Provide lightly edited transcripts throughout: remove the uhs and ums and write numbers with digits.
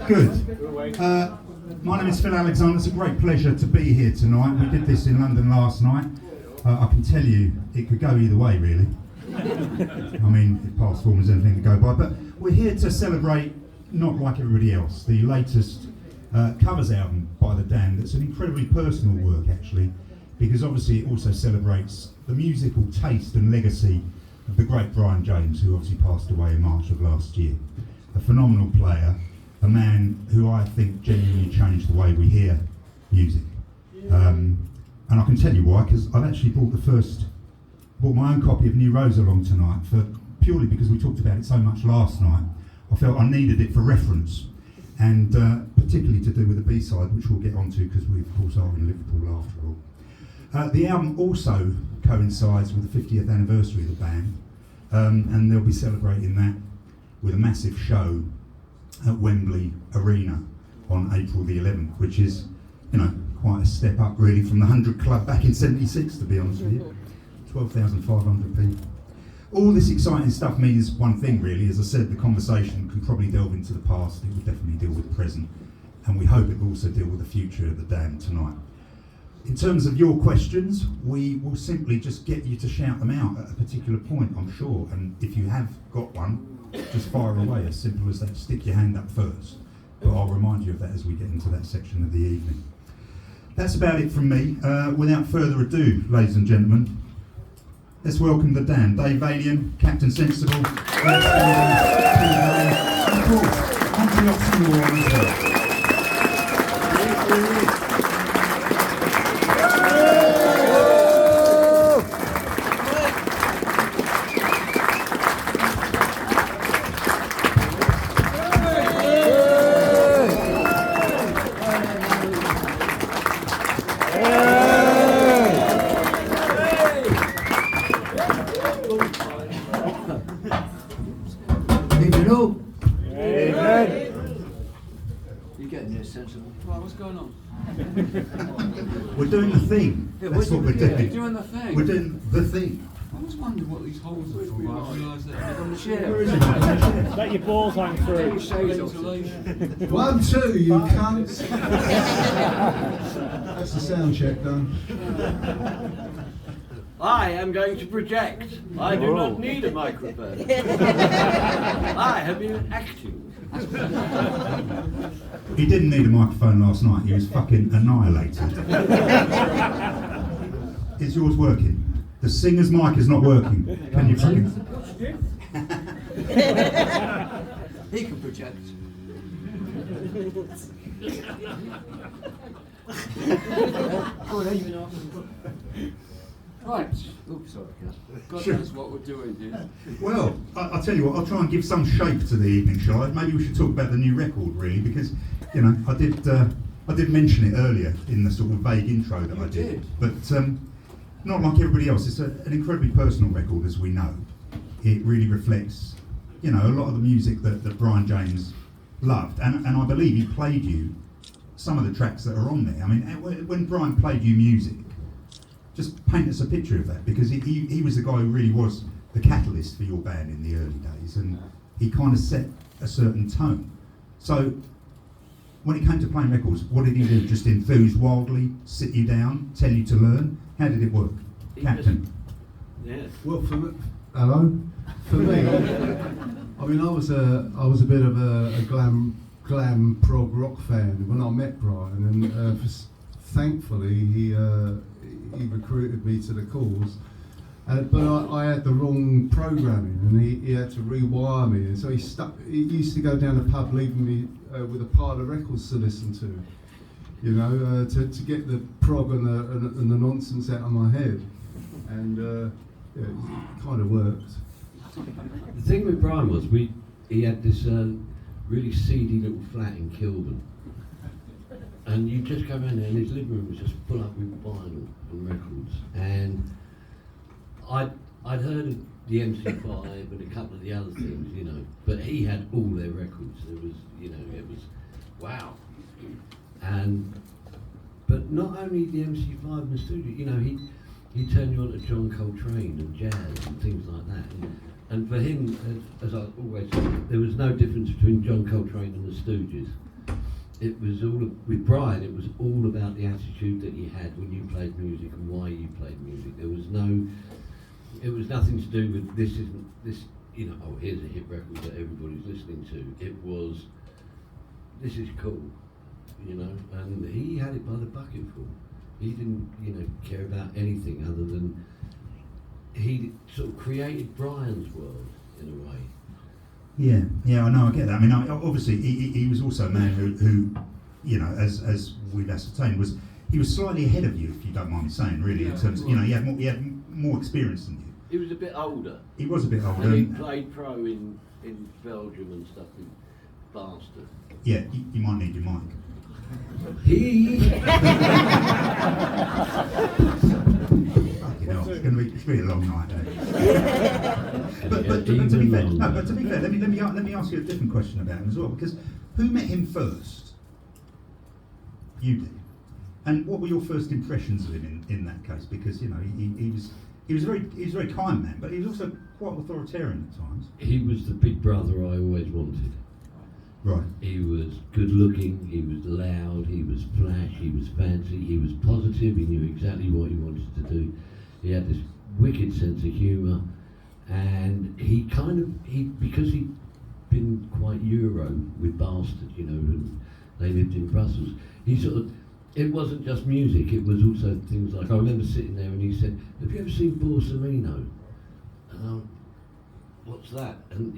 Good. My name is Phil Alexander. It's a great pleasure to be here tonight. We did this in London last night. I can tell you it could go either way, really. I mean, past form is anything to go by. But we're here to celebrate, not like everybody else, the latest covers album by The Damned. It's an incredibly personal work, actually, because obviously it also celebrates the musical taste and legacy of the great Brian James, who obviously passed away in March of last year. A phenomenal player, a man who I think genuinely changed the way we hear music. And I can tell you why, because I've actually bought my own copy of New Rose along tonight, purely because we talked about it so much last night. I felt I needed it for reference, and particularly to do with the B-side, which we'll get onto because we of course are in Liverpool after all. The album also coincides with the 50th anniversary of the band, and they'll be celebrating that with a massive show at Wembley Arena on April the 11th, which is, quite a step up really from the 100 Club back in '76, to be honest with you. 12,500 people. All this exciting stuff means one thing really. As I said, the conversation could probably delve into the past, it would definitely deal with the present, and we hope it will also deal with the future of the Damned tonight. In terms of your questions, we will simply just get you to shout them out at a particular point, I'm sure, and if you have got one, just fire away, as simple as that. Stick your hand up first, but I'll remind you of that as we get into that section of the evening. That's about it from me. Without further ado, ladies and gentlemen, let's welcome the Damned. Dave Valiant, Captain Sensible, and of course, Humphrey Oxenmore as well. We're doing the thing. Yeah, that's what we're doing. You're doing the thing. We're doing the thing. I was wondering what these holes are for. I realised that they're on the chair. Where is it? Let your balls hang through. Ventilation. 1, 2, you cunts. That's the sound check done. I am going to project. I do not need a microphone. I have been acting. He didn't need a microphone last night. He was fucking annihilated. Is yours working? The singer's mic is not working. Can you fucking... He can project. Right. Oops, sorry. God knows what we're doing here. Well, I'll tell you what, I'll try and give some shape to the evening, shall I? Maybe we should talk about the new record, really, because, I did mention it earlier in the sort of vague intro that I did. But not like everybody else. It's an incredibly personal record, as we know. It really reflects, a lot of the music that Brian James loved. And I believe he played you some of the tracks that are on there. I mean, when Brian played you music, just paint us a picture of that, because he was the guy who really was the catalyst for your band in the early days, and he kind of set a certain tone. So when it came to playing records, what did he do? Just enthuse wildly, sit you down, tell you to learn? How did it work? Captain? Yes. Well, for me, I mean, I was a bit of a glam prog rock fan when I met Brian, and thankfully he recruited me to the cause. But I had the wrong programming, and he had to rewire me, and so he used to go down the pub leaving me with a pile of records to listen to, to get the prog and the nonsense out of my head, and it kind of worked. The thing with Brian was he had this really seedy little flat in Kilburn, and you just go around there and his living room was just full up with vinyl and records, and I'd heard of the MC5 and a couple of the other things, but he had all their records. It was wow. But not only the MC5 in the studio, he turned you on to John Coltrane and jazz and things like that. And for him, as I always say, there was no difference between John Coltrane and the Stooges. It was all, with Brian, it was all about the attitude that you had when you played music and why you played music. There was no, it was nothing to do with this isn't, this, you know, oh, here's a hit record that everybody's listening to. It was, this is cool, you know, and he had it by the bucketful. He didn't, you know, care about anything other than he sort of created Brian's world in a way. Yeah, I know, I get that. I mean, obviously, he was also a man who, you know, as we've ascertained, he was slightly ahead of you, if you don't mind me saying, really, in terms of, you know, he had more experience than you. He was a bit older. He was a bit older. And he played pro in Belgium and stuff, in Bastard. Yeah, you might need your mic. It's going to be a long night. But to be fair, let me ask you a different question about him as well. Because who met him first? You did. And what were your first impressions of him in that case? Because you know he was a very kind man, but he was also quite authoritarian at times. He was the big brother I always wanted. Right. He was good looking, he was loud, he was flash, he was fancy, he was positive, he knew exactly what he wanted to do. He had this wicked sense of humour, and because he'd been quite Euro with Bastard, you know, and they lived in Brussels, he sort of, it wasn't just music, it was also things like, I remember sitting there and he said, have you ever seen Borsalino? And what's that? And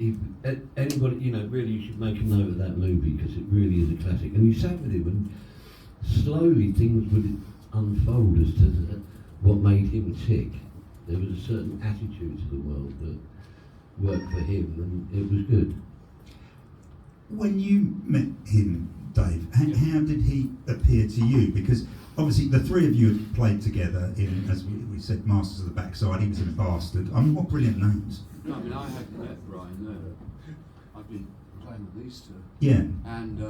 anybody, you know, really you should make a note of that movie because it really is a classic. And you sat with him and slowly things would unfold as to what made him tick. There was a certain attitude to the world that worked for him and it was good. When you met him, Dave, how did he appear to you? Because obviously the three of you had played together in, as we said, Masters of the Backside. He was in Bastard. I mean, what brilliant names. No, I mean, I hadn't met Brian there. I've been playing with these two. Yeah. And,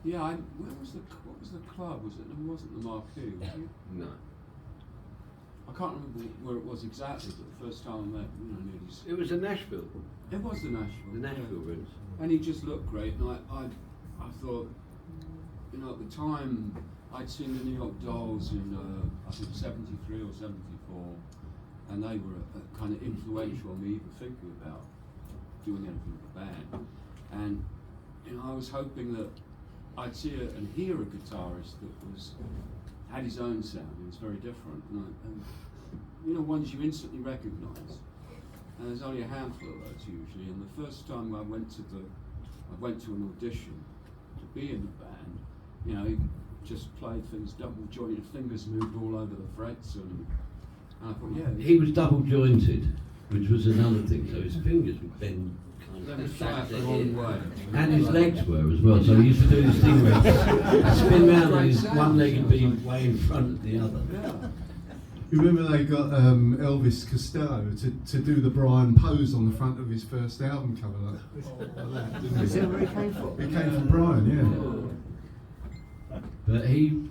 what was the club? It wasn't the Marquee, was it? No. I can't remember where it was exactly, but the first time I met, you know, nearly. It was in Nashville. It was the Nashville. The Nashville rooms. And he just looked great, and I thought, you know, at the time, I'd seen the New York Dolls in, I think, 73 or 74. And they were kind of influential on me even thinking about doing anything with the band. And you know, I was hoping that I'd see and hear a guitarist that had his own sound. It was very different, and you know, ones you instantly recognise. And there's only a handful of those usually. And the first time I went to an audition to be in the band. You know, he just played things double jointed, fingers moved all over the frets and I thought, yeah. He was double jointed, which was another thing, so his fingers would bend kind Let me of try back it to the wrong him. way. And his legs were as well, so he used to do this thing where he'd spin round and his one leg would be way in front of the other. Yeah. You remember they got Elvis Costello to do the Brian pose on the front of his first album cover, like that, didn't he? Is that where he came from? He came from Brian, yeah. But he,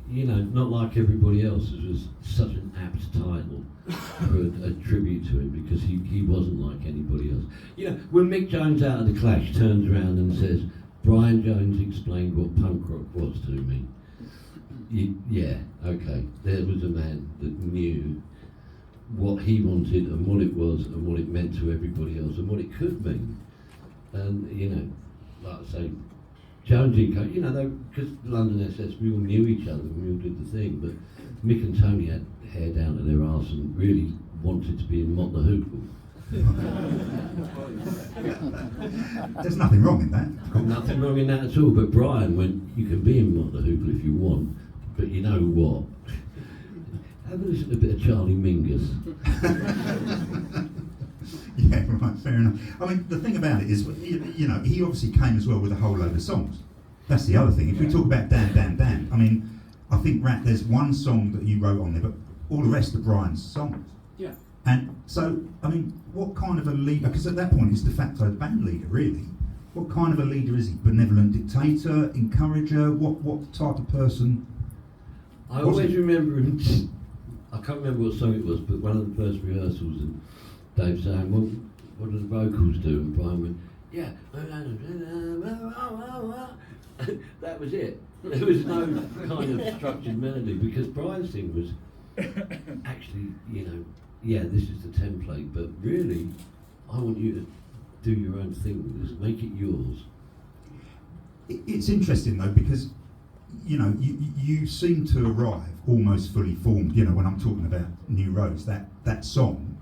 you know, not like everybody else, it was such an apt title for a tribute to him because he wasn't like anybody else. You know, when Mick Jones out of the Clash turns around and says, Brian Jones explained what punk rock was to me. Yeah, okay, there was a man that knew what he wanted and what it was and what it meant to everybody else and what it could mean. And, you know, like I say, Jones and Co, you know, because London SS, we all knew each other and we all did the thing, but Mick and Tony had hair down to their arse and really wanted to be in Mott the Hoople. There's nothing wrong in that. Nothing wrong in that at all, but Brian went, you can be in Mott the Hoople if you want, but you know what? Have a listen to a bit of Charlie Mingus. Yeah, right, fair enough. I mean, the thing about it is, you know, he obviously came as well with a whole load of songs. That's the other thing. If we talk about Dan, Dan, Dan, I mean, I think, Rat, there's one song that you wrote on there, but all the rest are Brian's songs. Yeah. And so, I mean, what kind of a leader, because at that point he's de facto band leader, really. What kind of a leader is he? Benevolent dictator, encourager, what type of person? I always remember him, I can't remember what song it was, but one of the first rehearsals, and Dave saying, well, what do the vocals do? And Brian went, yeah. That was it. There was no kind of structured melody, because Brian's thing was actually, you know, yeah, this is the template, but really, I want you to do your own thing with this, make it yours. It's interesting though, because you know, you seem to arrive almost fully formed. You know, when I'm talking about New Roads, that song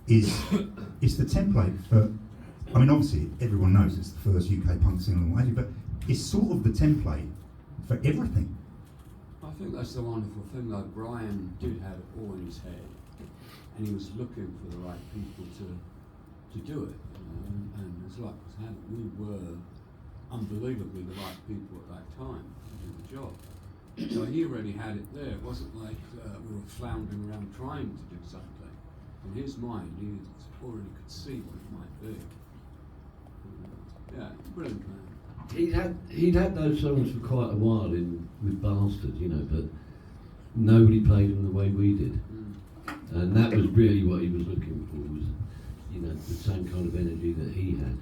is the template for. I mean, obviously everyone knows it's the first UK punk single, but it's sort of the template for everything. I think that's the wonderful thing, though. Brian did have it all in his head, and he was looking for the right people to do it. You know? And as luck was had, we were unbelievably the right people at that time to do the job. So he already had it there. It wasn't like we were floundering around trying to do something. In his mind, he already could see what it might be. Yeah, brilliant man. He'd had those songs for quite a while with Bastard, you know, but nobody played them the way we did. And that was really what he was looking for, was, you know, the same kind of energy that he had.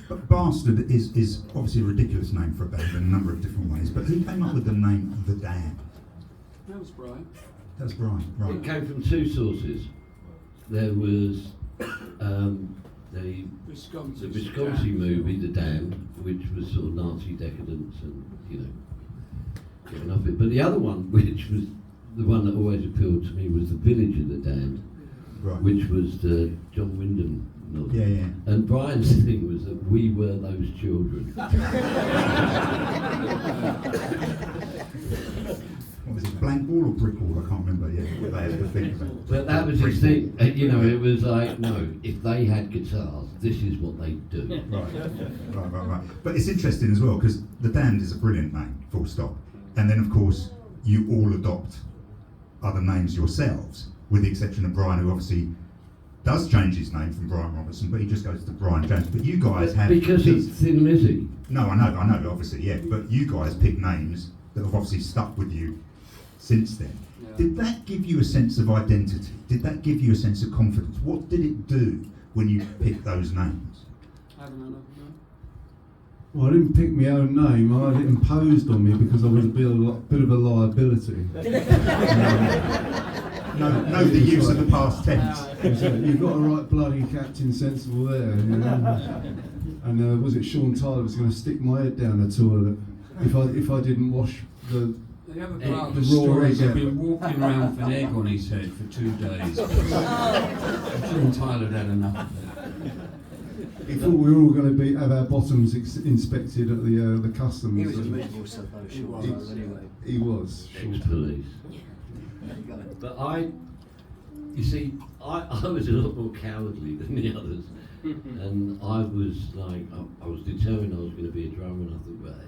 But Bastard is obviously a ridiculous name for a band in a number of different ways, but who came up with the name The Dam? That was Brian. That's Brian, right. It came from two sources. There was the Visconti movie, The Dam, which was sort of Nazi decadence and, you know, getting off it. But the other one, which was the one that always appealed to me, was The Village of the Damned, Right. which was the John Wyndham novel. Yeah, yeah. And Brian's thing was that we were those children. What was it, blank wall or brick wall? I can't remember. Yeah, what they had to think about. But that was his thing. You know, it was like, no, if they had guitars, this is what they do. Right. But it's interesting as well, because The Damned is a brilliant name, full stop. And then, of course, you all adopt other names yourselves, with the exception of Brian, who obviously does change his name from Brian Robertson, but he just goes to Brian James. But you guys have... Because of Thin Lizzy. No, I know, obviously, yeah. But you guys pick names that have obviously stuck with you since then. Yeah. Did that give you a sense of identity? Did that give you a sense of confidence? What did it do when you picked those names? Well, I didn't pick my own name. I had it imposed on me because I was a bit of a liability. No, the use of the past tense. You've got a right bloody Captain Sensible there. You know? And was it Sean Tyler was going to stick my head down the toilet if I didn't wash the other part of the the raw story egg is he's out. been walking around with an egg on his head for 2 days. Sean Tyler had enough of that. He thought we were all going to have our bottoms inspected at the customs. He was a reasonable suppose, Sean Tyler, anyway. He was. Ex-police. But you see, I was a lot more cowardly than the others. And I was like, I was determined I was going to be a drummer, and I thought, well,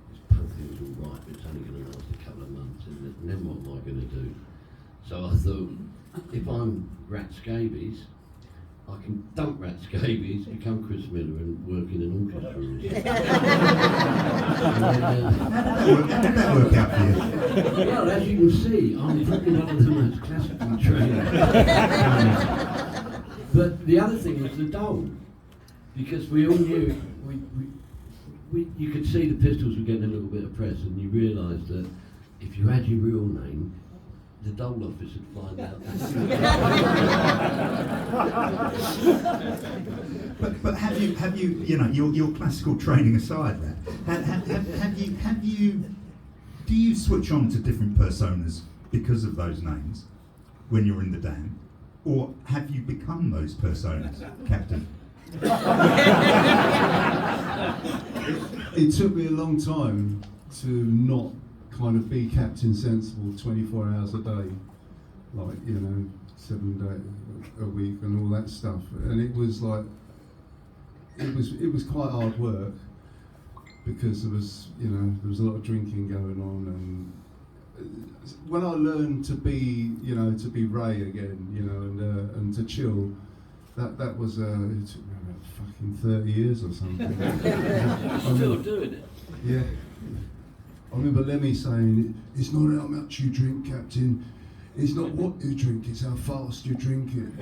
this punk thing was all right, but it's only going to last a couple of months, and then what am I going to do? So I thought, if I'm Rat Scabies, I can dump Rat Scabies, become Chris Miller, and work in an orchestra. How did that work out for you? Well, as you can see, I'm probably one of the most classically trained. But the other thing was the dole, because we all knew, you could see the Pistols were getting a little bit of press, and you realised that if you had your real name, the dole office would find out. But have you, you know, your classical training aside, have you, do you switch on to different personas because of those names when you're in the Dam, or have you become those personas, Captain? It took me a long time to not kind of be Captain Sensible 24 hours a day, like, you know, 7 days a week and all that stuff. And it was like, it was quite hard work, because there was a lot of drinking going on. And when I learned to be Ray again, you know, and to chill, that was it took me about fucking 30 years or something. Still doing it. Yeah. I remember Lemmy saying, "It's not how much you drink, Captain, It's not what you drink, it's how fast you drink it.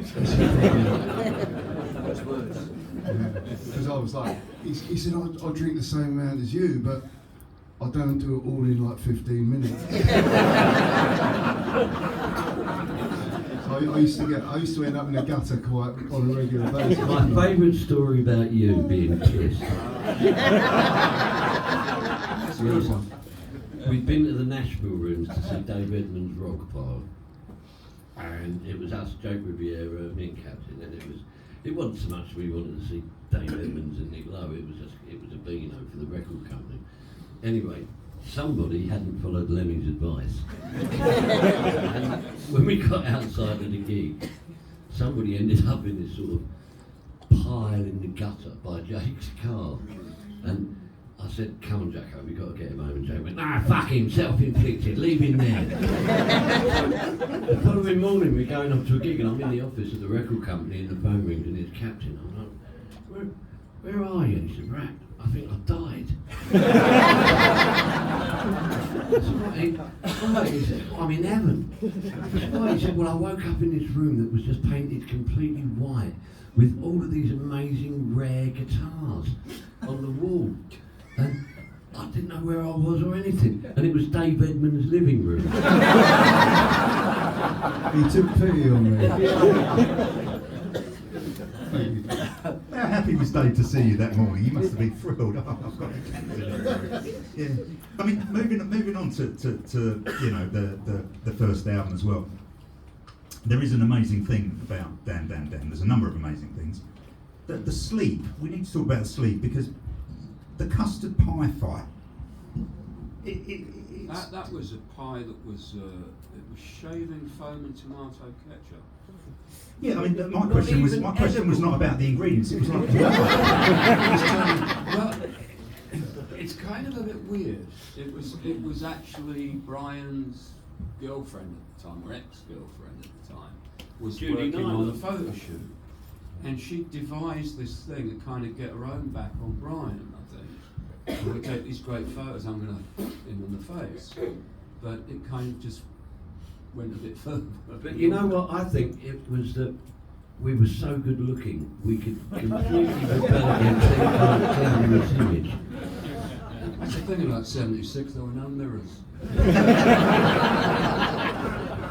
Those words. Because I was like, he said, I drink the same amount as you, but I don't do it all in like 15 minutes. I used to end up in the gutter quite on a regular basis. My favourite story about you being pissed. We'd been to the Nashville Rooms to see Dave Edmunds' rock pile, and it was us, Jake Riviera, me and Captain, and it wasn't so much we wanted to see Dave Edmunds and Nick Lowe, it was a Beano for the record company. Anyway, somebody hadn't followed Lemmy's advice. And when we got outside of the gig, somebody ended up in this sort of pile in the gutter by Jake's car. And I said, come on Jacko, we've got to get him home. And Jake went, nah, fuck him, self-inflicted, leave him there. The following morning we're going up to a gig and I'm in the office of the record company and the phone rings and it's Captain. I'm like, where are you? And he said, Rat, I think I died. Why? He said, I'm in heaven. Why? He said, well, I woke up in this room that was just painted completely white with all of these amazing rare guitars on the wall. And I didn't know where I was or anything. And it was Dave Edmunds' living room. He took pity on me. How happy was Dave to see you that morning? You must have been thrilled. Oh, I've got it. Yeah. I mean, moving on to you know the first album as well. There is an amazing thing about Dan Dan Dan. There's a number of amazing things. The sleep. We need to talk about the sleep because the custard pie fight. That was a pie that was it was shaving foam and tomato ketchup. Yeah, I mean, my question was not about the ingredients. It was like, well, it's kind of a bit weird. It was actually Brian's girlfriend at the time, or ex-girlfriend at the time, was Judy working on Nyland. the photo shoot, and she devised this thing to kind of get her own back on Brian. I think we'll take these great photos. I'm going to hit him in the face, but it kind of just went a bit further. But you know what? I think it was that we were so good looking, we could completely rebel against any kind of glamorous image. That's the thing about 76, there were no mirrors.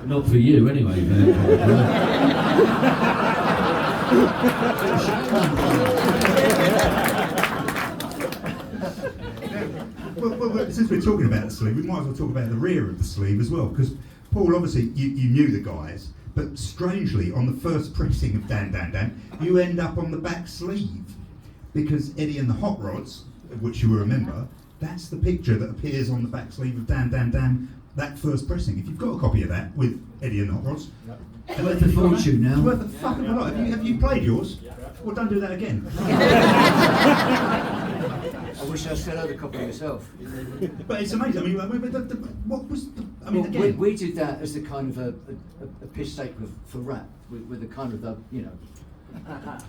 Not for you, anyway, man. well, since we're talking about the sleeve, we might as well talk about the rear of the sleeve as well, because Paul, obviously, you knew the guys, but strangely, on the first pressing of Dan Dan Dan, you end up on the back sleeve, because Eddie and the Hot Rods, of which you will remember, that's the picture that appears on the back sleeve of Dan Dan Dan, that first pressing. If you've got a copy of that with Eddie and the Hot Rods, It's worth a fortune now. it's worth a fucking lot. Have you played yours? Well, don't do that again. I wish I still had a copy myself. But it's amazing. I mean, what was the? I mean, Well, again, we did that as the kind of a piss take for rap, with the kind of the, you know.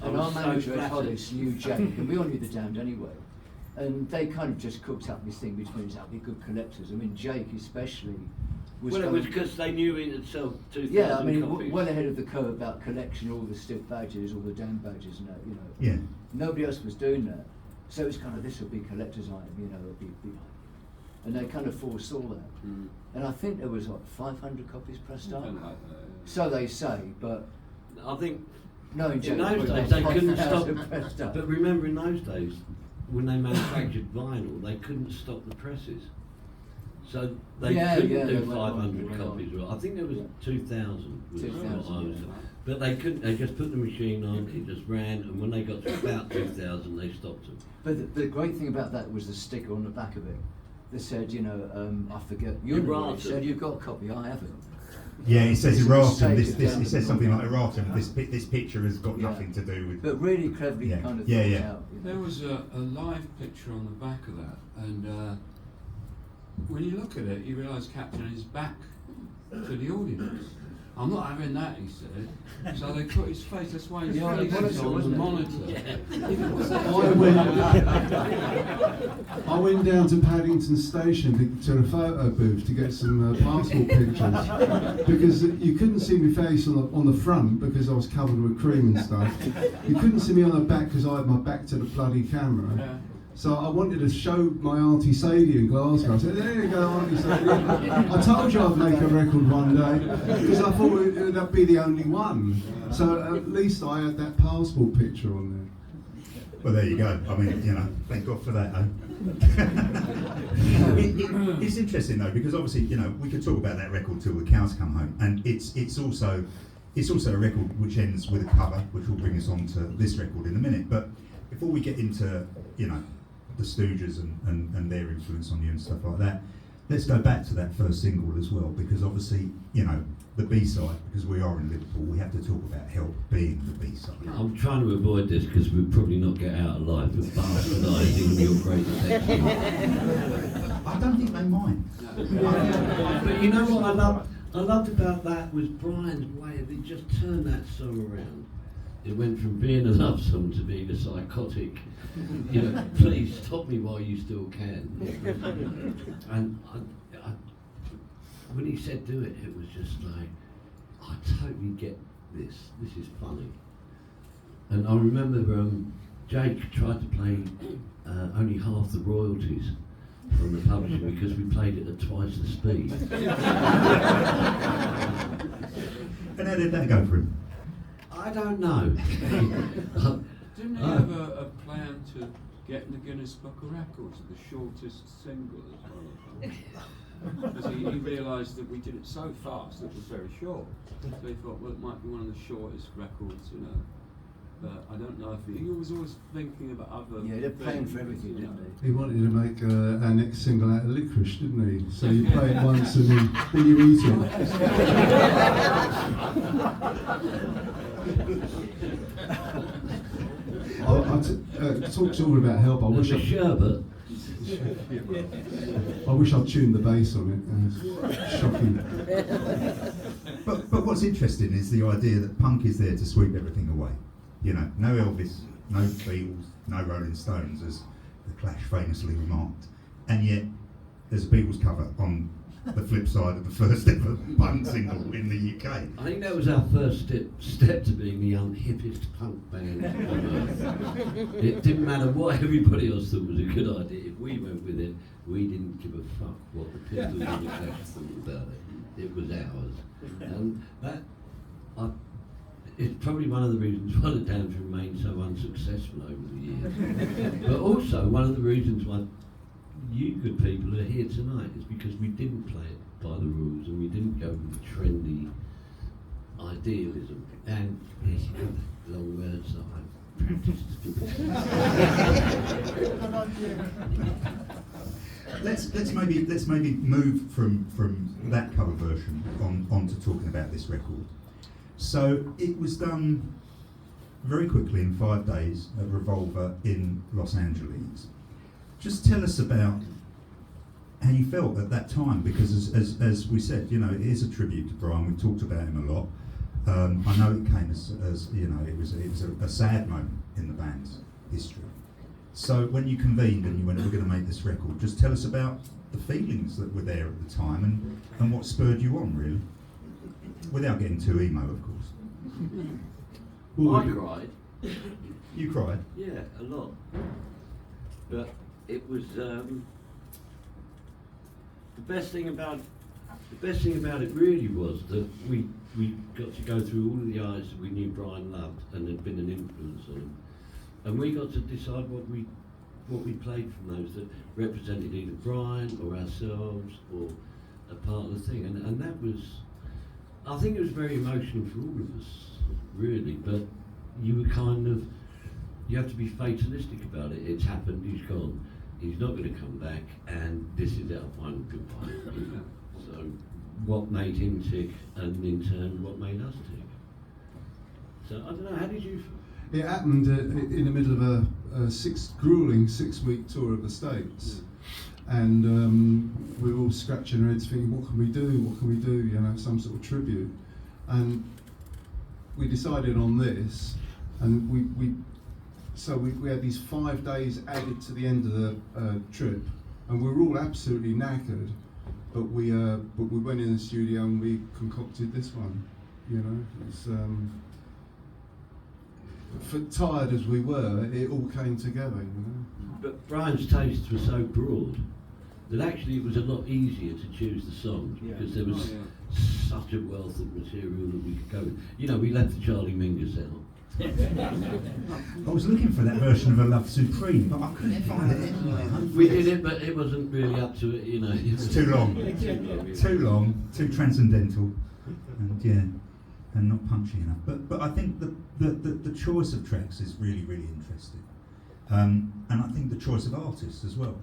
And our was so manager at flattered. Hollis knew Jake, and we all knew the Damned anyway. And they kind of just cooked up this thing between us, how be good collectors. I mean, Jake especially was. Well, it kind was of- because they knew it had sold 2,000 Yeah, I mean, copies. well ahead of the curve about collection, all the stiff badges, all the damn badges, and that, you know. yeah. Nobody else was doing that. So it was kind of, this will be collector's item, you know, it'll be. And they kind of foresaw that. Mm. And I think there was, 500 copies pressed up? Something like that, yeah. So they say, but I think knowing in Jake, those probably days about they couldn't 5,000 stop. pressed up. But remember, in those days, when they manufactured vinyl, they couldn't stop the presses. So they couldn't they do went on, 500 went on. copies. I think there was 2,000. Was 2,000, what I was- yeah. But they couldn't. They just put the machine on. It just ran, and when they got to about 2,000, they stopped them. But the great thing about that was the sticker on the back of it that said, you know, I forget, Errata. it said, you've got a copy, I haven't. Yeah, it says It's a erratum. mistake This of it says Dan something Dan. like erratum. This picture has got Yeah. nothing to do with. But really cleverly Yeah. kind of Yeah, thought yeah. out. You know. There was a live picture on the back of that, and when you look at it, you realise Captain is back to the audience. I'm not having that, he said. So they put his face, that's why his Yeah, face is on the monitor. I went down to Paddington Station to the photo booth to get some passport pictures because you couldn't see my face on the front because I was covered with cream and stuff. You couldn't see me on the back because I had my back to the bloody camera. Yeah. So I wanted to show my Auntie Sadie in Glasgow. I said, there you go, Auntie Sadie. I told you I'd make a record one day because I thought that'd be the only one. So at least I had that passport picture on there. Well, there you go. I mean, thank God for that, eh? It's interesting though, because obviously, we could talk about that record till the cows come home, and it's also a record which ends with a cover, which will bring us on to this record in a minute. But before we get into, the Stooges and their influence on you and stuff like that, let's go back to that first single as well, because obviously, the B-side, because we are in Liverpool, we have to talk about Help being the B-side. I'm trying to avoid this because we'll probably not get out alive with bastardising your great section. I don't think they mind. But you know what I loved about that was Brian's way of it just turned that song around. It went from being a love song to being a psychotic, please stop me while you still can. And when he said do it, it was just like, I totally get this. This is funny. And I remember Jake tried to play only half the royalties from the publishing because we played it at twice the speed. And how did that go for him? I don't know. Didn't he have a plan to get in the Guinness Book of Records, the shortest single as well? Because he realised that we did it so fast it was very short. So he thought, well, it might be one of the shortest records, But I don't know if he was always thinking about other. Yeah, they're playing for everything, didn't they? He wanted to make our next single out of licorice, didn't he? So you play it once and then you eat it. Talks all about Help. I wish I'd tuned the bass on it. Shocking. But what's interesting is the idea that punk is there to sweep everything away. No Elvis, no Beatles, no Rolling Stones, as the Clash famously remarked. And yet, there's a Beatles cover on the flip side of the first ever punk single in the UK. I think that was our first step to being the unhippest punk band on earth. It didn't matter what everybody else thought was a good idea. If we went with it, we didn't give a fuck what the Pistols and the Clash thought about it. It was ours. And that, it's probably one of the reasons why the Dams remained so unsuccessful over the years. But also one of the reasons why you good people are here tonight is because we didn't play it by the rules and we didn't go with the trendy idealism. And yes, you got the long words that I've practiced. Let's maybe move from that cover version on to talking about this record. So it was done very quickly in 5 days at Revolver in Los Angeles. Just tell us about how you felt at that time, because as we said, it is a tribute to Brian. We've talked about him a lot. I know it came as it was a sad moment in the band's history. So when you convened and you went, we're going to make this record, just tell us about the feelings that were there at the time and what spurred you on, really. Without getting too emo, of course. I cried. You cried? Yeah, a lot. But it was the best thing about it really was that we got to go through all of the artists that we knew Brian loved and had been an influence on him, and we got to decide what we played from those that represented either Brian or ourselves or a part of the thing, and that was, I think it was very emotional for all of us, really. But you were you have to be fatalistic about it. It's happened, he's gone, he's not going to come back, and this is our final goodbye. So what made him tick, and in turn what made us tick. So I don't know, how did you feel? It happened in the middle of a grueling 6-week tour of the States. And we were all scratching our heads thinking, what can we do, some sort of tribute. and we decided on this, and we had these 5 days added to the end of the trip, and we were all absolutely knackered, but we went in the studio and we concocted this one. You know, it's for tired as we were, it all came together. You know. But Brian's tastes were so broad that actually it was a lot easier to choose the songs because there was such a wealth of material that we could go with. You know, we left the Charlie Mingus out. I was looking for that version of A Love Supreme, but I couldn't find it anywhere. We did it, but it wasn't really up to it, you know. It's too long. Too long, too transcendental, and not punchy enough. But I think the choice of tracks is really, really interesting. And I think the choice of artists as well.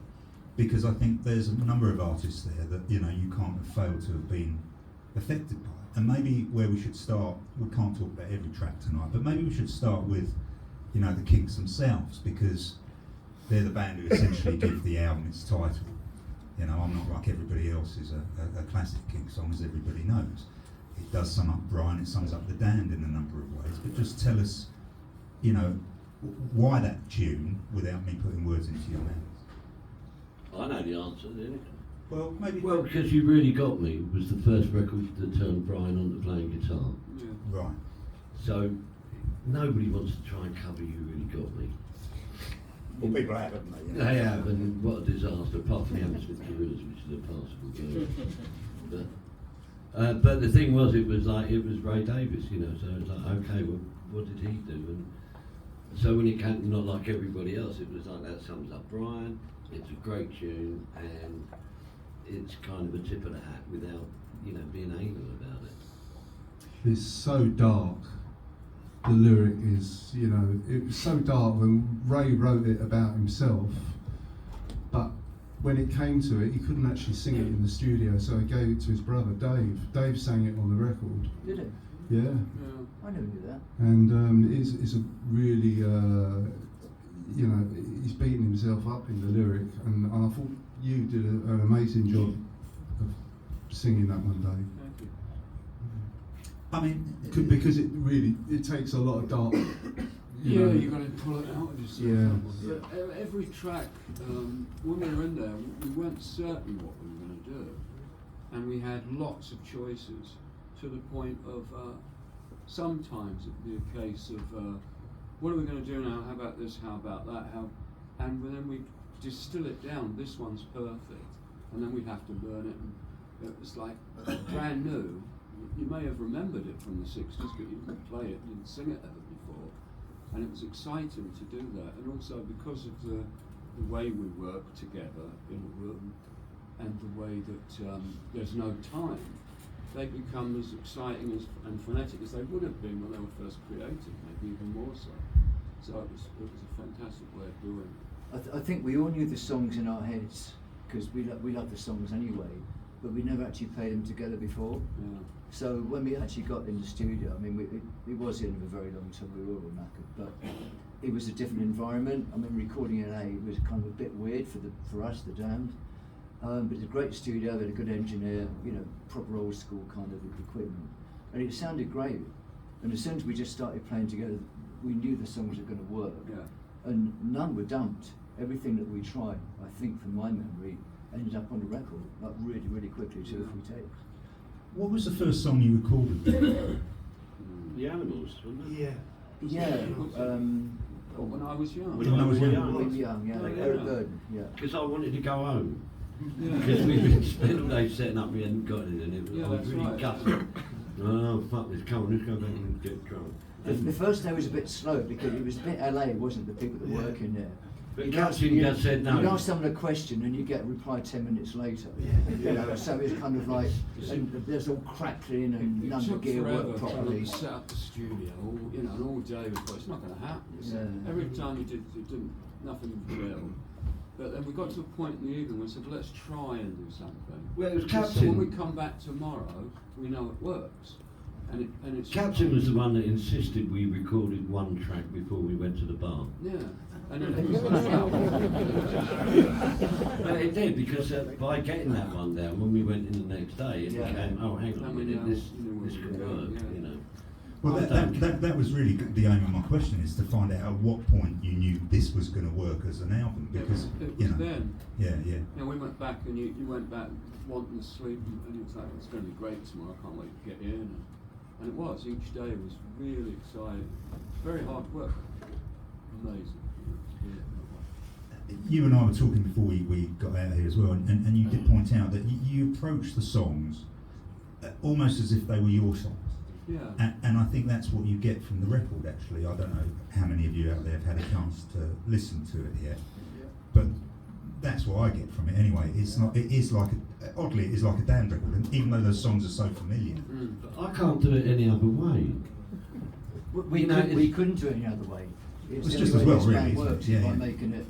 Because I think there's a number of artists there that, you know, you can't have failed to have been affected by. And maybe where we should start, we can't talk about every track tonight, but maybe we should start with, you know, the Kinks themselves, because they're the band who essentially give the album its title. You know, I'm Not Like Everybody Else is a classic Kinks song, as everybody knows. It does sum up Brian, it sums up The Damned in a number of ways, but just tell us, you know, why that tune without me putting words into your mouth. I know the answer, didn't it? Well, maybe. Well, because You Really Got Me was the first record that turned Brian onto playing guitar. Yeah. Right. So nobody wants to try and cover You Really Got Me. Well, people have, haven't they? They have, and what a disaster, apart from the Hammersmith Gorillas, which is a passable girl. But the thing was, it was Ray Davies, you know, so it was like, okay, well, what did he do? And so when it came to Not Like Everybody Else, it was like, that sums up Brian, it's a great tune, and it's kind of a tip of the hat without, you know, being anal about it. It's so dark. The lyric is, you know, it was so dark when Ray wrote it about himself, but when it came to it, he couldn't actually sing it in the studio, so he gave it to his brother, Dave. Dave sang it on the record. Did it? Yeah. I never knew that. And it's a really, you know, he's beating himself up in the lyric, and I thought you did an amazing job of singing that one, Dave. Thank you. I mean, Because it really, it takes a lot of dark. Yeah, you've got to pull it out of yourself. Yeah. But every track, when we were in there, we weren't certain what we were going to do. And we had lots of choices, to the point of sometimes it'd be a case of, what are we going to do now? How about this? How about that? And then we distill it down. This one's perfect. And then we'd have to learn it. And it was like brand new. You may have remembered it from the 60s, but you didn't play it, you didn't sing it ever before. And it was exciting to do that. And also because of the way we work together in a room and the way that there's no time, they become as exciting and frenetic as they would have been when they were first created, maybe even more so. So it was a fantastic way of doing it. I think we all knew the songs in our heads, because we love the songs anyway, but we never actually played them together before. Yeah. So when we actually got in the studio, I mean, it was in a very long time, we were all knackered, but it was a different environment. I mean, recording in LA was kind of a bit weird for us, the Damned. But it's a great studio, they had a good engineer, you know, proper old school kind of equipment. And it sounded great. And as soon as we just started playing together, we knew the songs were going to work. Yeah. And none were dumped. Everything that we tried, I think from my memory, ended up on the record, like really, really quickly, 2 or 3 takes. what was the first song you recorded? The Animals, wasn't it? Yeah. Yeah. When I was young. When I was young. When young, yeah. Yeah. Eric Burden, yeah. Because I wanted to go home. Yeah. Because we've been spending the day setting up, we hadn't got anything. It was, Yeah, I was that's really right. gutted. Oh, fuck this, come on, let's go back and get drunk. The first day was a bit slow because it was a bit LA, wasn't it, the people that Yeah. work in there. But You'd Captain just said no. You'd ask someone a question and you get a reply 10 minutes later. You know, so it's kind of like, and there's all crackling and It none of the took gear forever worked trying properly. to set up the studio, you know, and all day we thought it's not going to happen. Yeah. Every time you did, it didn't, nothing gelled. But then we got to a point in the evening where we said, well, let's try and do something. Well, it was So when we Captain. come back tomorrow, we know it works. And it's Captain was the one that insisted we recorded one track before we went to the bar. Yeah. And then it was like, it did, because by getting that one down, when we went in the next day, it Yeah. became, oh, hang on a minute, this could work, Yeah. you know. Well, that was really the aim of my question, is to find out at what point you knew this was going to work as an album, because it you was know, then. yeah. You know, we went back and you went back wanting to sleep, and it was like, it's going to be great tomorrow, I can't wait to get in. And it was, each day was really exciting. Very hard work. Amazing. You and I were talking before we got out here as well, and you did point out that you approached the songs almost as if they were your songs. Yeah. And I think that's what you get from the record, actually. I don't know how many of you out there have had a chance to listen to it yet, but that's what I get from it anyway. It's not. It is like oddly, it is like a Damned record, and even though those songs are so familiar. But I can't do it any other way. We couldn't do it any other way. It's the just only as way well, this band really, isn't it? works Yeah, is by yeah. making it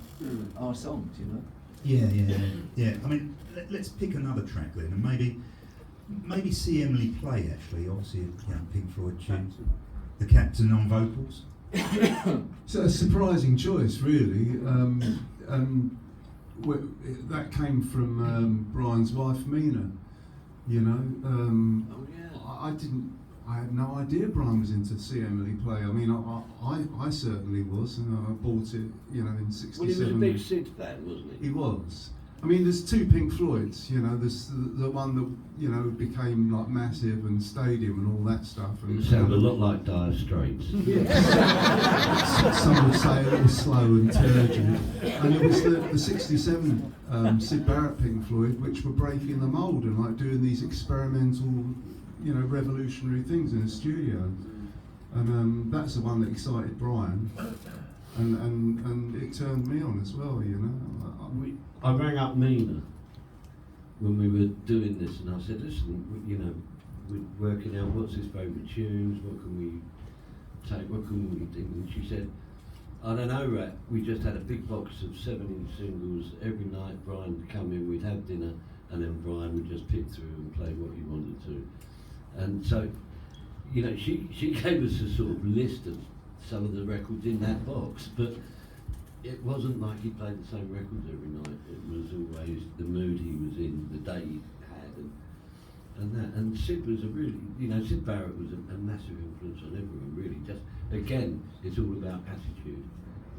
our songs, you know. Yeah. I mean, let's pick another track then, and maybe see Emily play. Actually, obviously, Pink Floyd tune, The Captain on vocals. So a surprising choice, really. That came from Brian's wife, Mina. You know, Oh, yeah. I had no idea Brian was into See Emily play. I mean, I certainly was, and I bought it, you know, in '67. Well, he was a big Sid fan, wasn't he? He was. I mean, there's two Pink Floyds, you know. There's the one that, you know, became like massive and Stadium and all that stuff. And It sounded a lot like Dire Straits. Some would say a little slow and turgid. And it was the '67 Sid Barrett Pink Floyd, which were breaking the mould and like doing these experimental, you know, revolutionary things in the studio. And that's the one that excited Brian. And it turned me on as well, you know. I rang up Mina when we were doing this, and I said, listen, you know, we're working out what's his favourite tunes, what can we take, what can we do? And she said, I don't know, Rat, we just had a big box of 7-inch singles. Every night Brian would come in, we'd have dinner, and then Brian would just pick through and play what he wanted to. And so, you know, she gave us a sort of list of some of the records in that box, but it wasn't like he played the same records every night. It was always the mood he was in, the day he had, and that. And Sid was a really, you know, Sid Barrett was a massive influence on everyone, really. Just, again, it's all about attitude.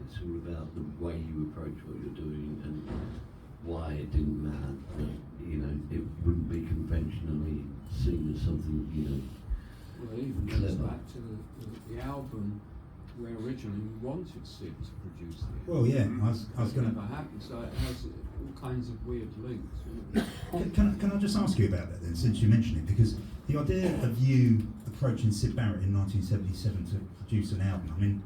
It's all about the way you approach what you're doing and why it didn't matter. You know, it wouldn't be conventionally seen as something, you know, Well, it even goes back to the album where originally we wanted Sid to produce it. Well, yeah, I was going Never to. happened, so it has all kinds of weird links. You know? Can I just ask you about that then, since you mentioned it? Because the idea of you approaching Sid Barrett in 1977 to produce an album, I mean,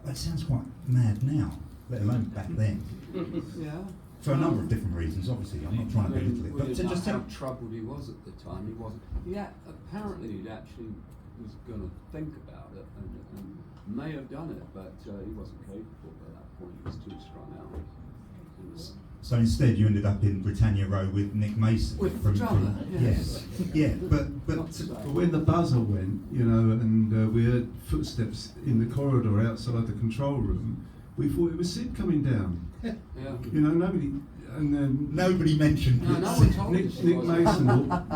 that sounds quite mad now, let alone back then. Yeah. For a number of different reasons, obviously. I'm not trying to belittle it, We but didn't to know just how tell. troubled he was at the time. He wasn't. Yeah, apparently he actually was going to think about it and may have done it, but he wasn't capable at that point. He was too strung out. He was, So instead, you ended up in Britannia Row with Nick Mason. With the drummer, yes. Yeah, but Not so. But when the buzzer went, you know, and we heard footsteps in the corridor outside the control room, we thought it was Sid coming down. Yeah. You know, nobody. And then nobody mentioned No, no it. one told Nick, us he Nick wasn't. Mason,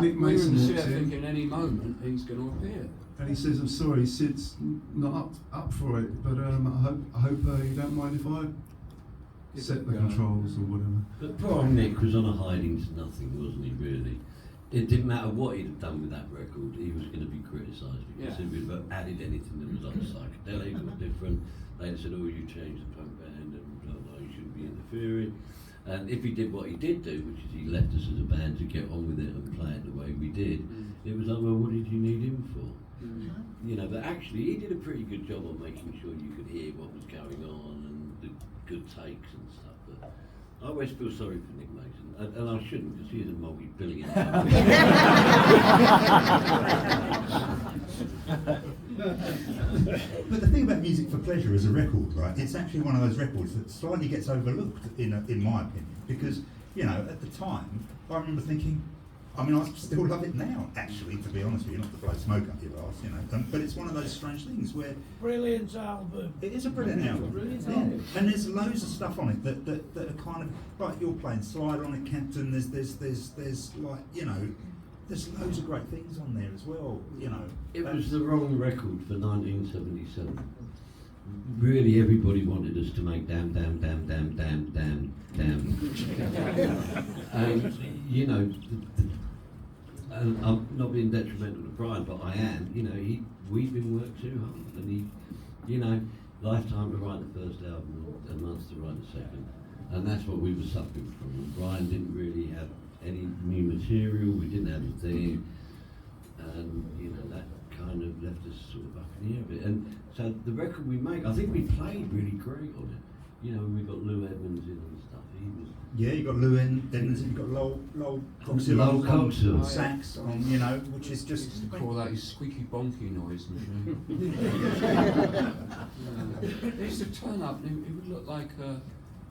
Nick We were Mason in walks there in, thinking any moment he's going to appear. and he says, "I'm sorry, Sid's not up for it, but I hope you don't mind if I set the Yeah. controls or whatever." But poor Nick was on a hiding to nothing, wasn't he, really? It didn't matter what he'd have done with that record, he was going to be criticised because Yeah. if he'd have added anything that was like psychedelic or different, they'd said, oh, you changed the punk band and blah, blah, you shouldn't be interfering. And if he did what he did do, which is he left us as a band to get on with it and play it the way we did, it was like, well, what did you need him for? You know, but actually he did a pretty good job of making sure you could hear what was going on and the good takes and stuff. But I always feel sorry for Nick Mason, and I shouldn't, because he is a multi-billionaire. But the thing about Music for Pleasure as a record, right, it's actually one of those records that slightly gets overlooked, in my opinion, because, you know, at the time, I remember thinking, I mean, I still love it now, actually, to be honest with you, not to blow smoke up your arse, you know. But it's one of those strange things where Brilliant album. it is a brilliant album. Brilliant Yeah. album. And there's loads of stuff on it that are kind of like you're playing Slider on it, Captain. There's like, you know, there's loads of great things on there as well, you know. It was the wrong record for 1977. Really, everybody wanted us to make damn. And, you know, and I'm not being detrimental to Brian, but I am. You know, we've been worked too hard, and he, you know, lifetime to write the first album, a month to write the second, and that's what we were suffering from. Brian didn't really have any new material. We didn't have a thing, and you know that kind of left us sort of up in the air a bit. And so the record we make, I think we played really great on it. You know, we got Lou Edmonds in and stuff. He was. Yeah, you got Lou Edmonds, you got Lowell Coxhill Lowell Coxhill. on sax, on, you know, which is just. used to call that his squeaky bonky noise machine. He used to turn up and he would look like a,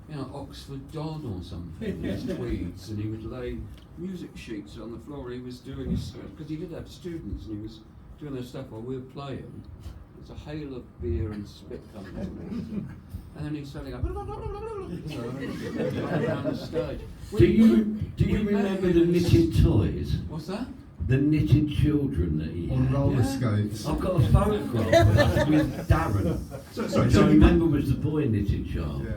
you know, Oxford Don or something in his tweeds, and he would lay music sheets on the floor and he was doing his, because he did have students and he was doing their stuff while we were playing. There's a hail of beer and spit coming towards him. And then he's suddenly like, around the stage. Do you remember the knitted toys? What's that? The knitted children that he On had? roller Yeah. skates. I've got a photograph of us with Darren, which I remember was the boy knitted child.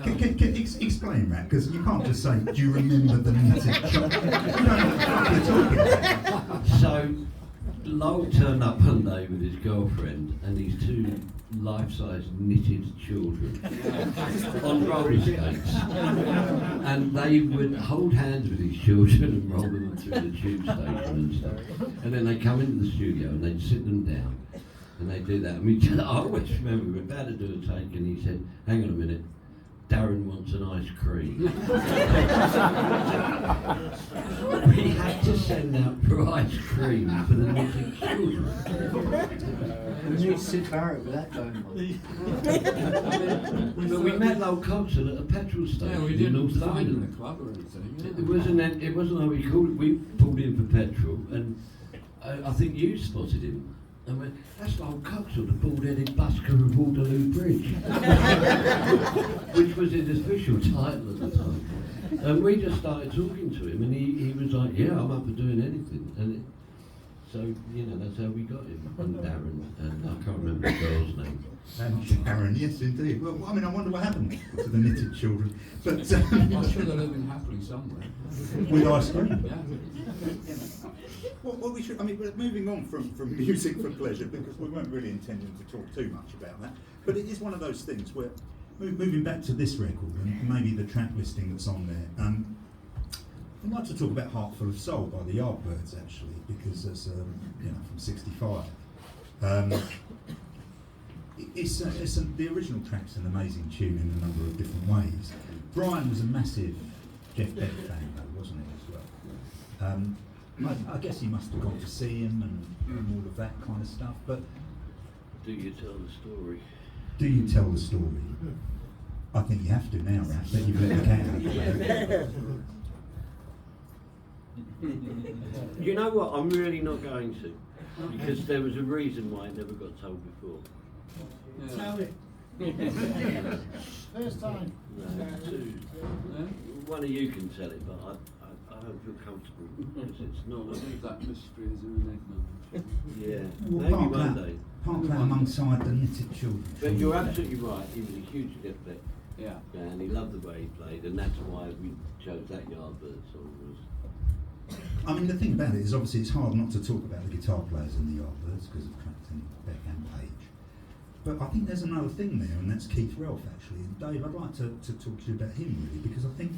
Explain that, because you can't just say, do you remember the knitted child? You don't know what the fuck you're talking about. So, Lowell turned up one day with his girlfriend and these two life-size knitted children on roller skates, and they would hold hands with these children and roll them through the tube station and stuff. And then they come into the studio and they'd sit them down and they'd do that. And I always remember we were about to do a take and he said, "Hang on a minute, Darren wants an ice cream." We had to send out for ice cream for the knitted children. We need Sid Barrett with that going on. But we met Lowell Coxhill at a petrol station Yeah, we in didn't North find him in London. the club or anything. It wasn't how we called it. We pulled in for petrol, and I think you spotted him. And went, "That's Lowell Coxhill, the bald-headed busker of Waterloo Bridge," which was his official title at the time. And we just started talking to him, and he was like, "Yeah, I'm up for doing anything." And so, you know, that's how we got him. And Darren, and I can't remember the girl's name. Aaron, yes, indeed. Well, I mean, I wonder what happened to the knitted children. But I'm sure they're living happily somewhere. with ice cream. Yeah. Well, we should. I mean, but moving on from music for pleasure, because we weren't really intending to talk too much about that. But it is one of those things where, moving back to this record and maybe the track listing that's on there. I'd like to talk about "Heart Full of Soul" by the Yardbirds, actually, because it's you know, from '65. The original track's an amazing tune in a number of different ways. Brian was a massive Jeff Beck fan, though, wasn't he, as well? I guess he must have gone to see him and all of that kind of stuff. But Do you tell the story? do you tell the story? I think you have to now, Raph, that you've let the cat out of the bag. You know what? I'm really not going to, because there was a reason why it never got told before. Yeah. Tell it. First time. No, two. Yeah? One of you can tell it, but I don't feel comfortable because it's I not. think that mystery is an enigma. Yeah, Well, maybe park one that- day. Park that alongside the knitted children. But you're absolutely right. He was a huge Jeff Beck Yeah. fan. He loved the way he played, and that's why we chose that Yardbird song. Was I mean, the thing about it is obviously it's hard not to talk about the guitar players in the Yardbirds because of Clapton, Beck and Page. But I think there's another thing there, and that's Keith Relf, actually. And Dave, I'd like to talk to you about him, really, because I think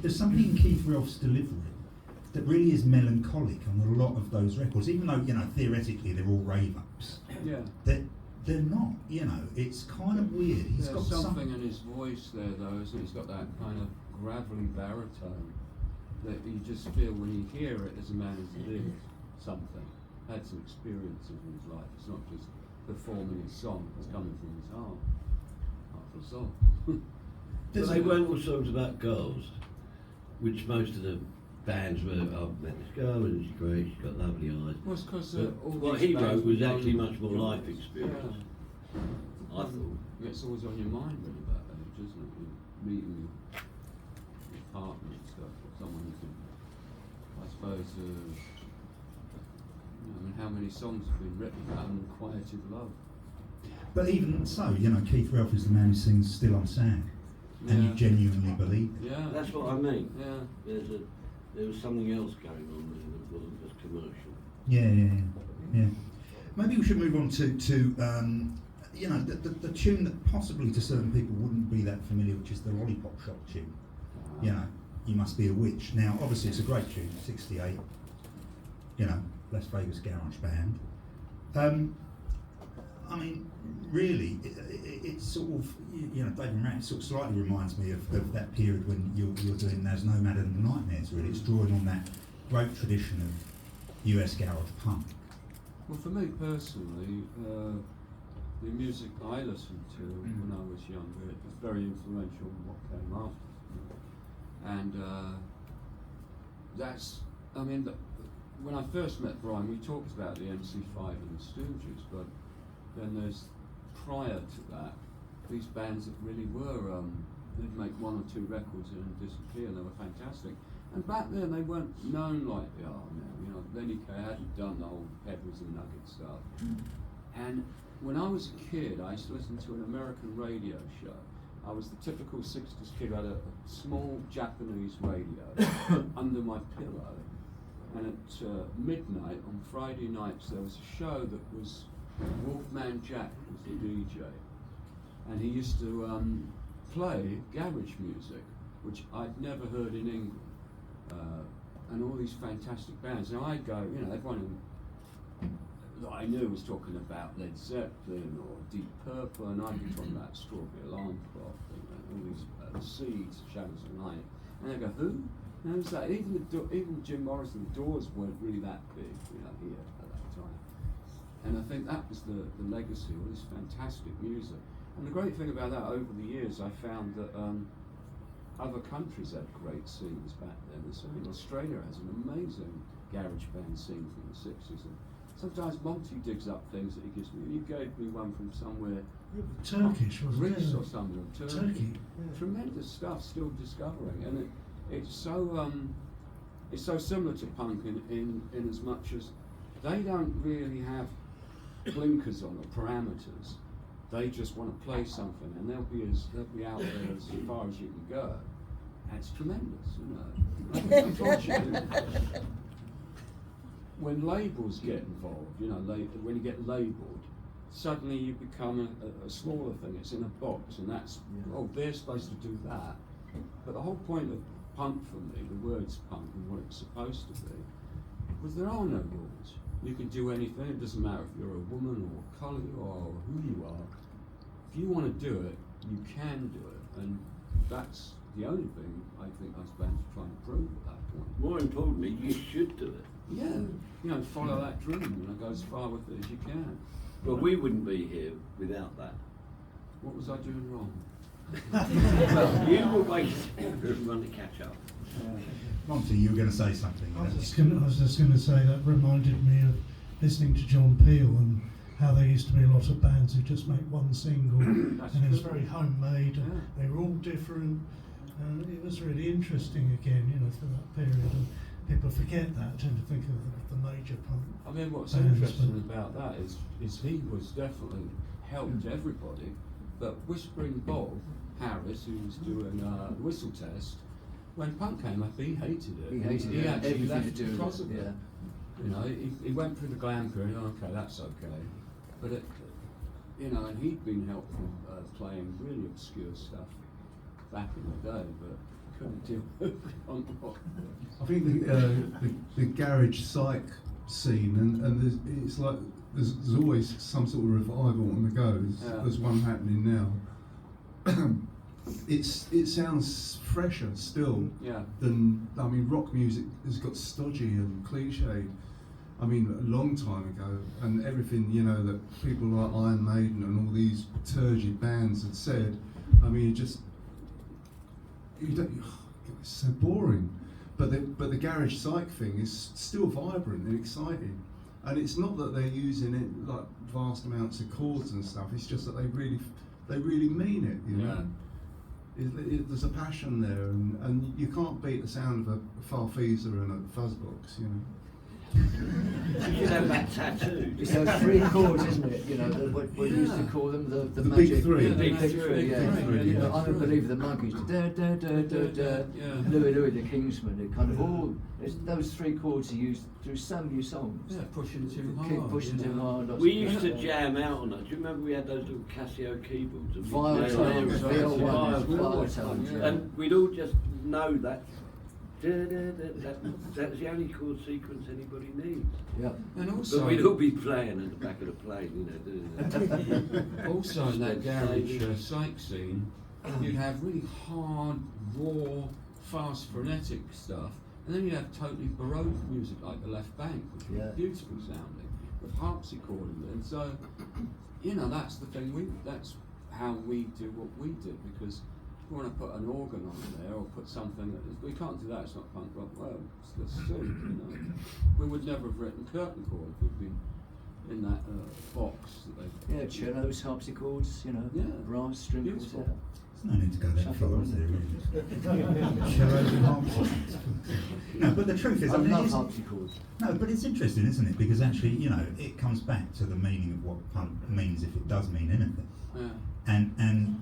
there's something in Keith Relf's delivery that really is melancholic on a lot of those records, even though, you know, theoretically they're all rave-ups. Yeah. They're not, you know, it's kind of weird. He's There's got something in his voice there, though, isn't it? He's got that kind of gravelly baritone that you just feel when you hear it as a man who's lived something, had some experiences in his life. It's not just performing a song, it's coming from his heart. Heart for soul. but they weren't all songs about girls, which most of the bands where I've met this girl and she's great, she's got lovely eyes. Well, it's because But all what these he bands wrote was were actually done- much more life experience. Yeah. I thought. It's always on your mind when you're that age, isn't it? You're meeting your partner and stuff, or someone who can, I suppose, I mean, how many songs have been written about unrequited love? But even so, you know, Keith Relf is the man who sings Still I'm Sad. And you Yeah. genuinely believe it. Yeah. That's what I mean. Yeah. There was something else going on there that wasn't just commercial. Yeah. Maybe we should move on to you know, the tune that possibly to certain people wouldn't be that familiar, which is the Lollipop Shop tune. You know, You Must Be a Witch. Now, obviously, it's a great tune, 68. You know, Las Vegas garage band. I mean, really, it's sort of, you know, David Rat sort of slightly reminds me of that period when you're doing There's No Madder Than Nightmares, really. It's drawing on that great tradition of US garage punk. Well, for me personally, the music I listened to when I was younger, it was very influential on what came after. And that's, I mean, when I first met Brian, we talked about the MC5 and the Stooges, but then there's, prior to that, these bands that really were, they'd make one or two records and disappear, and they were fantastic. And back then they weren't known like they are now. You know, Lenny Kay hadn't done the whole Pebbles and Nugget stuff. And when I was a kid, I used to listen to an American radio show. I was the typical 60s kid who had a small Japanese radio under my pillow. And at midnight on Friday nights, there was a show that was Wolfman Jack was the DJ. And he used to play garage music, which I'd never heard in England. And all these fantastic bands. Now I'd go, you know, everyone that I knew was talking about Led Zeppelin or Deep Purple, and I'd be talking about Strawberry Alarm Clock and all these Seeds, Shadows of Night. And I go, who? And I was like, even Jim Morrison, the Doors weren't really that big, you know, here at that time. And I think that was the legacy, all this fantastic music. And the great thing about that, over the years, I found that other countries had great scenes back then. So, I mean, Australia has an amazing garage band scene from the 60s. And sometimes Monty digs up things that he gives me. You gave me one from somewhere, Turkish, wasn't it? Greece or something, Turkey. Yeah. Tremendous stuff, still discovering, and it's so similar to punk in as much as they don't really have blinkers on or parameters. They just want to play something, and they'll be out there as far as you can go. And it's tremendous, you know. Unfortunately, when labels get involved, you know, when you get labelled, suddenly you become a smaller thing. It's in a box, and that's, oh, they're supposed to do that. But the whole point of punk for me, the words punk and what it's supposed to be, was there are no rules. You can do anything. It doesn't matter if you're a woman or a colour or who you are. If you want to do it, you can do it, and that's the only thing I think us bands are trying to prove at that point. More importantly, you should do it. Yeah, you know, follow that dream, you know, go as far with it as you can. But we wouldn't be here without that. What was I doing wrong? Well, you were waiting for everyone to catch up. Monty, you were going to say something. I was just going to say that reminded me of listening to John Peel and how there used to be a lot of bands who just make one single, and it was very homemade, and they were all different. It was really interesting again, you know, for that period. And people forget that, tend to think of the major punk. I mean, what's bands, interesting about that is he was definitely helped everybody, but Whispering Bob Harris, who was doing the whistle test, when punk came up, he hated it. He hated He it. actually Everything left to do with because it, of it. You know, he went through the glam period. Okay, that's okay, but it, you know, and he'd been helped from playing really obscure stuff back in the day, but couldn't deal with punk rock. I think the garage psych scene, and it's like there's always some sort of revival on the go. There's one happening now. It sounds fresher still than, I mean, rock music has got stodgy and cliched. I mean, a long time ago, and everything, you know, that people like Iron Maiden and all these turgid bands had said. I mean, you don't. It's so boring. but the garage psych thing is still vibrant and exciting, and it's not that they're using it like vast amounts of chords and stuff. It's just that they really mean it. You know, there's a passion there, and you can't beat the sound of a farfisa and a fuzzbox. You know. You should have that tattoo. It's those three chords, isn't it? You know, what we used to call them the magic, big three. The big Big three, three, yeah. big three, You know, yeah. I'm a believer the monkeys, da da da da da, Louis the Kingsman. It kind of all those three chords are used through so many songs. Yeah, pushing too hard. Keep pushing you too know. hard. We used to jam out on that. Do you remember we had those little Casio keyboards? And we'd play on Violtones, them. the old ones, Violtones. Violtones, yeah. And we'd all just know that. That's the only chord sequence anybody needs. Yeah. And also, But we'd all be playing at the back of the plane, you know, doing that. also in that garage psych scene, you'd have really hard, raw, fast, frenetic stuff, and then you'd have totally baroque music like the Left Bank, which was beautiful sounding, with harpsichord in it. And so, you know, that's the thing. That's how we do what we did, because we want to put an organ on there or put something that we can't do that. It's not punk rock. Well, it's silly, you know. We would never have written curtain call if we'd been in that box that they. Yeah, cellos, harpsichords, you know, brass, string Beautiful. quartet. There's no need to go that far, is there? Really? Cellos and harpsichords. No, but the truth is, I I mean, love it is- harpsichords. No, but it's interesting, isn't it? Because actually, you know, it comes back to the meaning of what punk means, if it does mean anything. Yeah. And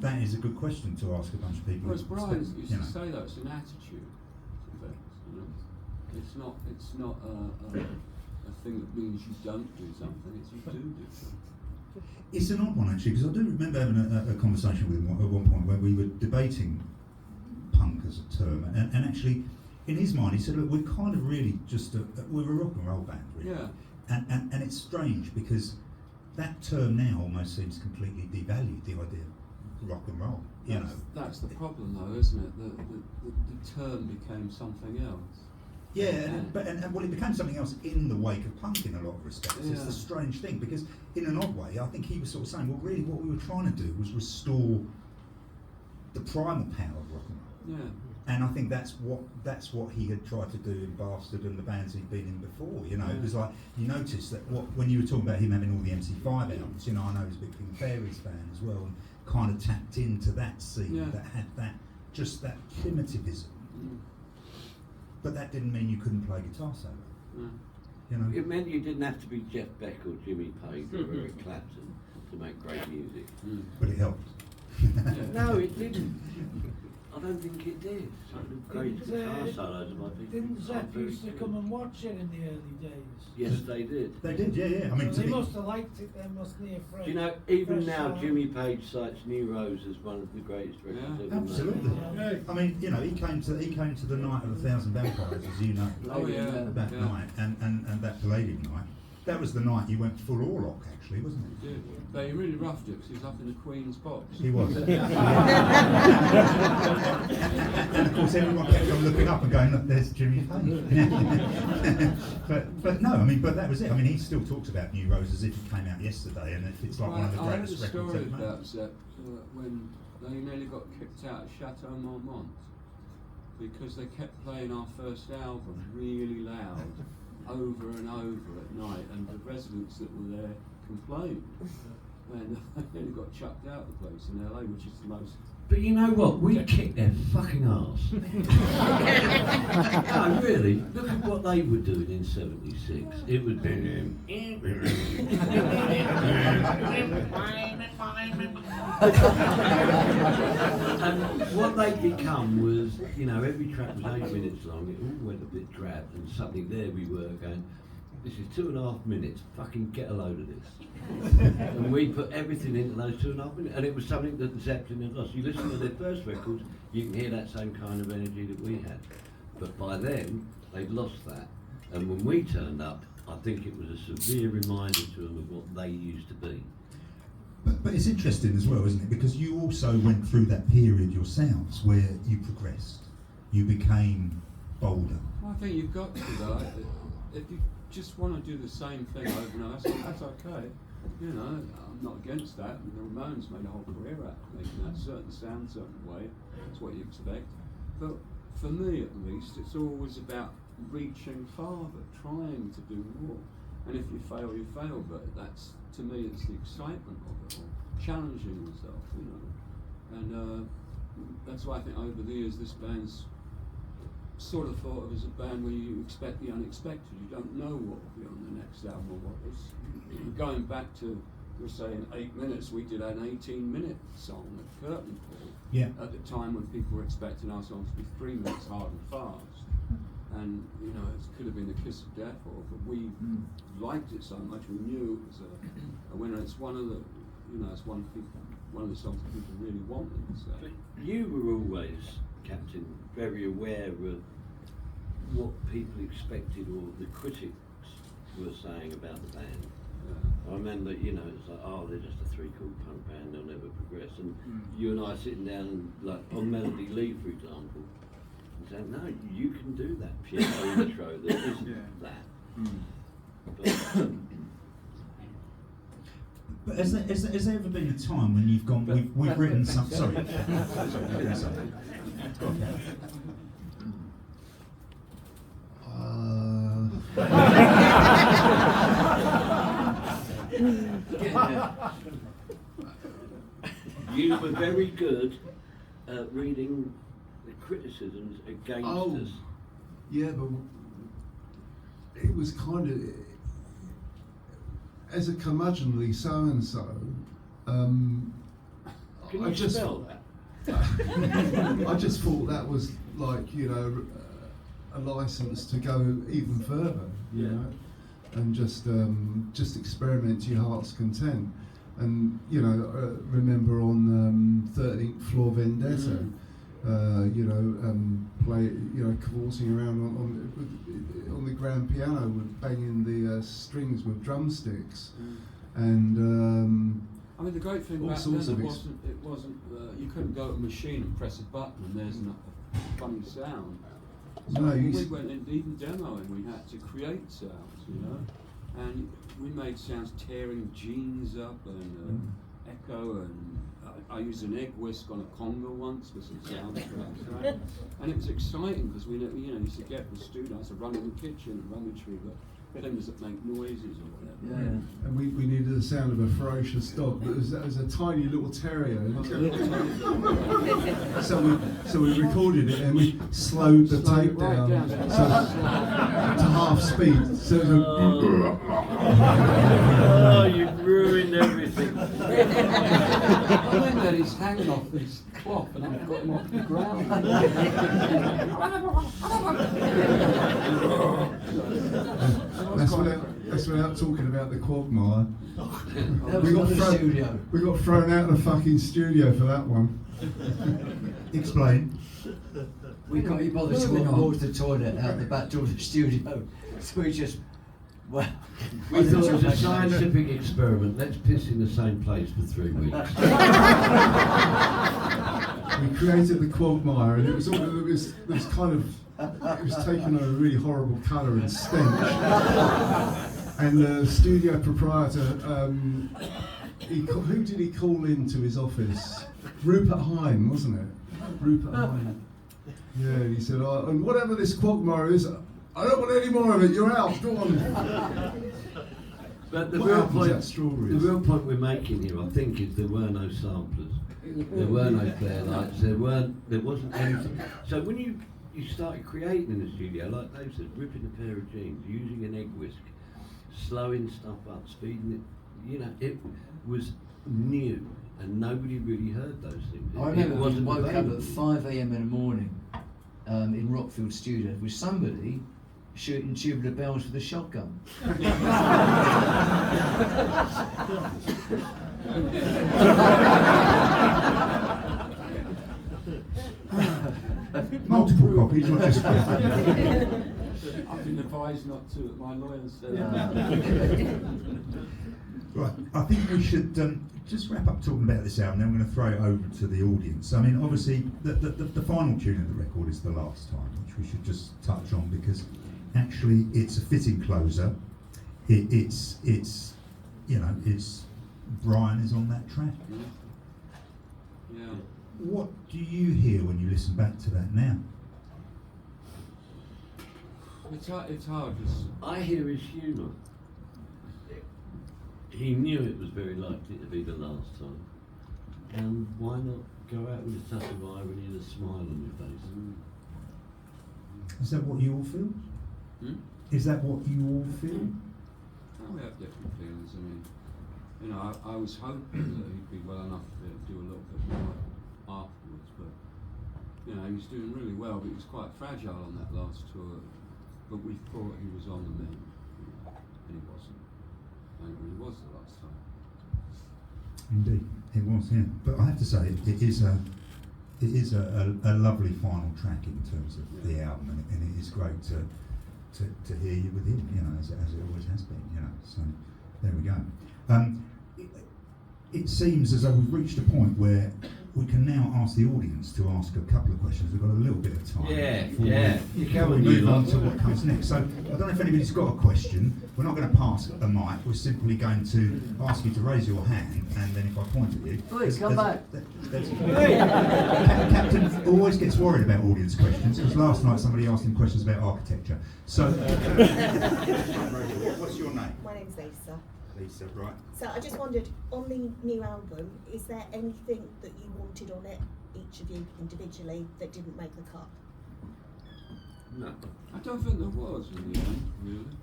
that is a good question to ask a bunch of people. Whereas Brian used you to know. say that it's an attitude to things, you know. It's not a thing that means you don't do something, it's you do something. It's an odd one actually, because I do remember having a conversation with him at one point where we were debating punk as a term, and actually, in his mind, he said, "Look, we're kind of really just we're a rock and roll band, really." Yeah. And it's strange because that term now almost seems completely devalued, the idea of rock and roll. You know, That's the problem, though, isn't it? The term became something else. yeah, and well, it became something else in the wake of punk in a lot of respects. It's Yeah. the strange thing, because in an odd way, I think he was sort of saying, well, really, what we were trying to do was restore the primal power of rock and roll. Yeah. And I think that's what he had tried to do in Bastard and the bands he'd been in before. You know, it was like you noticed that when you were talking about him having all the MC5 albums. You know, I know he's a big Pink Fairies fan as well, and kind of tapped into that scene that had that primitivism. Mm. But that didn't mean you couldn't play guitar solo. Yeah. You know, It meant you didn't have to be Jeff Beck or Jimmy Page or Eric Clapton to make great music. Mm. but it helped. No, it didn't. I don't think it did. Some of the great guitar solos of my people. Didn't Zepp used to come and watch it in the early days? Yes, they did. They did, yeah. I mean, So they must have liked it then, mustn't they? Afraid. Do you know, even Fresh now, sound. Jimmy Page cites New Rose as one of the greatest records Yeah. ever made. absolutely. Yeah. I mean, you know, he came to the night of 1,000 Vampires, as you know. Oh, yeah. That night and that Palladium night. That was the night you went full Orlock, actually, wasn't it? He did. But he really roughed it because he was up in the Queen's box. He was. And of course, everyone kept on looking up and going, "Look, there's Jimmy Page." but no, I mean, but that was it. I mean, he still talks about New Rose as if it came out yesterday, and if it's like one of the I heard a greatest records story ever made. about Zepp when they nearly got kicked out of Chateau Marmont because they kept playing our first album really loud over and over at night, and the residents that were there complained, and they nearly got chucked out of the place in LA, which is the most. But you know what? We kicked their fucking arse. No, really. Look at what they were doing in '76. It was. And what they'd become was, you know, every track was 8 minutes long. It all went a bit drab, and suddenly there we were going, "This is 2.5 minutes. Fucking get a load of this." And we put everything into those 2.5 minutes, and it was something that the Zeppelin had lost. You listen to their first records, you can hear that same kind of energy that we had. But by then, they'd lost that. And when we turned up, I think it was a severe reminder to them of what they used to be. But it's interesting as well, isn't it? Because you also went through that period yourselves where you progressed, you became bolder. Well, I think you've got to though. If you just want to do the same thing over and over, that's okay. You know, I'm not against that. I mean, the Ramones made a whole career out of making that certain sound, certain way. That's what you expect. But for me at least, it's always about reaching farther, trying to do more. And if you fail, you fail. But that's, to me, it's the excitement of it all, challenging yourself, you know. And that's why I think over the years this band's sort of thought of as a band where you expect the unexpected. You don't know what will be on the next album or what is. Going back to, you were saying 8 minutes, we did an 18-minute song at Curtain Call. Yeah. At the time when people were expecting our songs to be 3 minutes hard and fast. And, you know, it could have been a kiss of death, but we liked it so much, we knew it was a winner. It's one of the, you know, it's one of the songs that people really wanted. So. But you were always, Captain, very aware of what people expected or the critics were saying about the band. I remember, you know, it's like, oh, they're just a three-chord punk band, they'll never progress. And you and I sitting down, and, like, on Melody Lee, for example, and saying, no, you can do that piano intro that isn't that. But has there ever been a time when you've gone, we've written some, sorry. Sorry, Go on. You were very good at reading the criticisms against us. Yeah, but it was kind of, as a curmudgeonly so-and-so, Can you I just spell that? I just thought that was like, you know, a license to go even further, you know, and just experiment to your heart's content. And you know, remember on 13th Floor Vendetta, you know, cavorting around on the grand piano with banging the strings with drumsticks, and I mean, the great thing all back sorts then, of it wasn't you couldn't go to a machine and press a button and there's not a funny sound. So No, we went in, even demoing, we had to create sounds, you know, and we made sounds tearing jeans up and echo, and I used an egg whisk on a conga once with some sound effects, right? And it was exciting because we, you know, used to get the studio, I used to run in the kitchen and rummage through the things that make noises or whatever. and we needed the sound of a ferocious dog, but it was a tiny little terrier. So we recorded it and we slowed the tape down, to half speed. So it was Oh, you've ruined everything. I think that he's hanging off this cloth and I've got him off the ground. That's without talking about the quagmire. That was another studio. We got thrown out of the fucking studio for that one. Explain. We can't be bothered to walk to the toilet out the back door of the studio, so we just, well, We thought it was a scientific experiment. Let's piss in the same place for 3 weeks. We created the quagmire, and it was kind of, it was taken on a really horrible colour and stench. And the studio proprietor, who did he call into his office? Rupert Hine, wasn't it? Rupert Hine. Yeah, and he said, oh, and whatever this quagmire is, I don't want any more of it. You're out. Go on. But the What real happens point, at Strawberries? the real point we're making here, I think, is there were no samplers, there were no flare lights, there wasn't anything. So when you started creating in the studio, like Dave said, ripping a pair of jeans, using an egg whisk, slowing stuff up, speeding it, you know, it was new, and nobody really heard those things. I remember we wasn't woke up available. at 5 a.m. in the morning in Rockfield Studio with somebody shooting tubular bells with a shotgun. Multiple copies, not just one. I've been advised not to at my lawyer's. Right, I think we should just wrap up talking about this album, then we're going to throw it over to the audience. I mean, obviously, the final tune of the record is The Last Time, which we should just touch on, because actually it's a fitting closer. It's you know, it's Brian is on that track. Yeah. What do you hear when you listen back to that now? It's hard because I hear his humour. He knew it was very likely to be the last time. And why not go out with a touch of irony and a smile on your face? Is that what you all feel? Is that what you all feel? Oh, we have different feelings. I mean, you know, I was hoping that he'd be well enough to do a little bit more afterwards, but you know, he was doing really well, but he was quite fragile on that last tour. But we thought he was on the mend, and he wasn't. And it really was the last time. Indeed, it was. Yeah, but I have to say, it is a lovely final track in terms of the album, and it is great to hear you with him, you know, as it always has been, you know. So there we go. It seems as though we've reached a point where we can now ask the audience to ask a couple of questions. We've got a little bit of time before we move on to what comes next. So I don't know if anybody's got a question. We're not going to pass a mic. We're simply going to ask you to raise your hand, and then if I point at you... Please, come back. Captain always gets worried about audience questions, because last night somebody asked him questions about architecture. So, what's your name? My name's Lisa. Lisa, right. So I just wondered, on the new album, is there anything that you wanted on it, each of you individually, that didn't make the cut? No. I don't think there was in the end, really.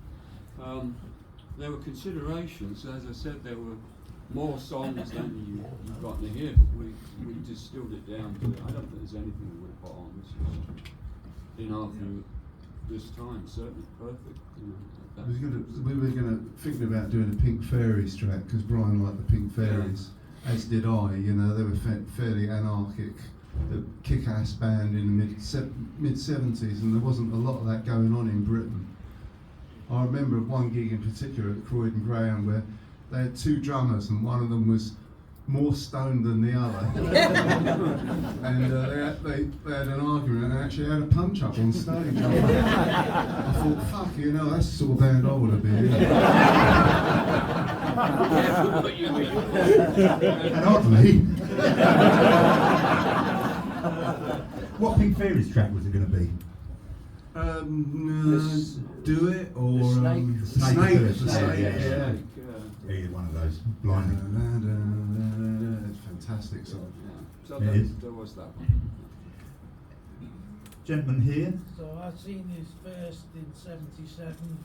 There were considerations. As I said, there were more songs than you got to hear, but we distilled it down to, I don't think there's anything we would have put on which is, in our view, this time, certainly perfect. You know, We were gonna thinking about doing a Pink Fairies track because Brian liked the Pink Fairies, as did I. You know, they were fairly anarchic, the kick-ass band in the mid-70s, and there wasn't a lot of that going on in Britain. I remember one gig in particular at Croydon Graham where they had two drummers and one of them was more stoned than the other. And they had an argument and they actually had a punch up on stage. I thought, fuck, you know, that's the sort of band I would have been. And oddly, what Pink Fairies track was it going to be? Do It or The Snake. The Snake. Yeah. Either one of those. Blinding. It's a fantastic song. So It is. there was that one. Gentleman here. So I've seen his first in '77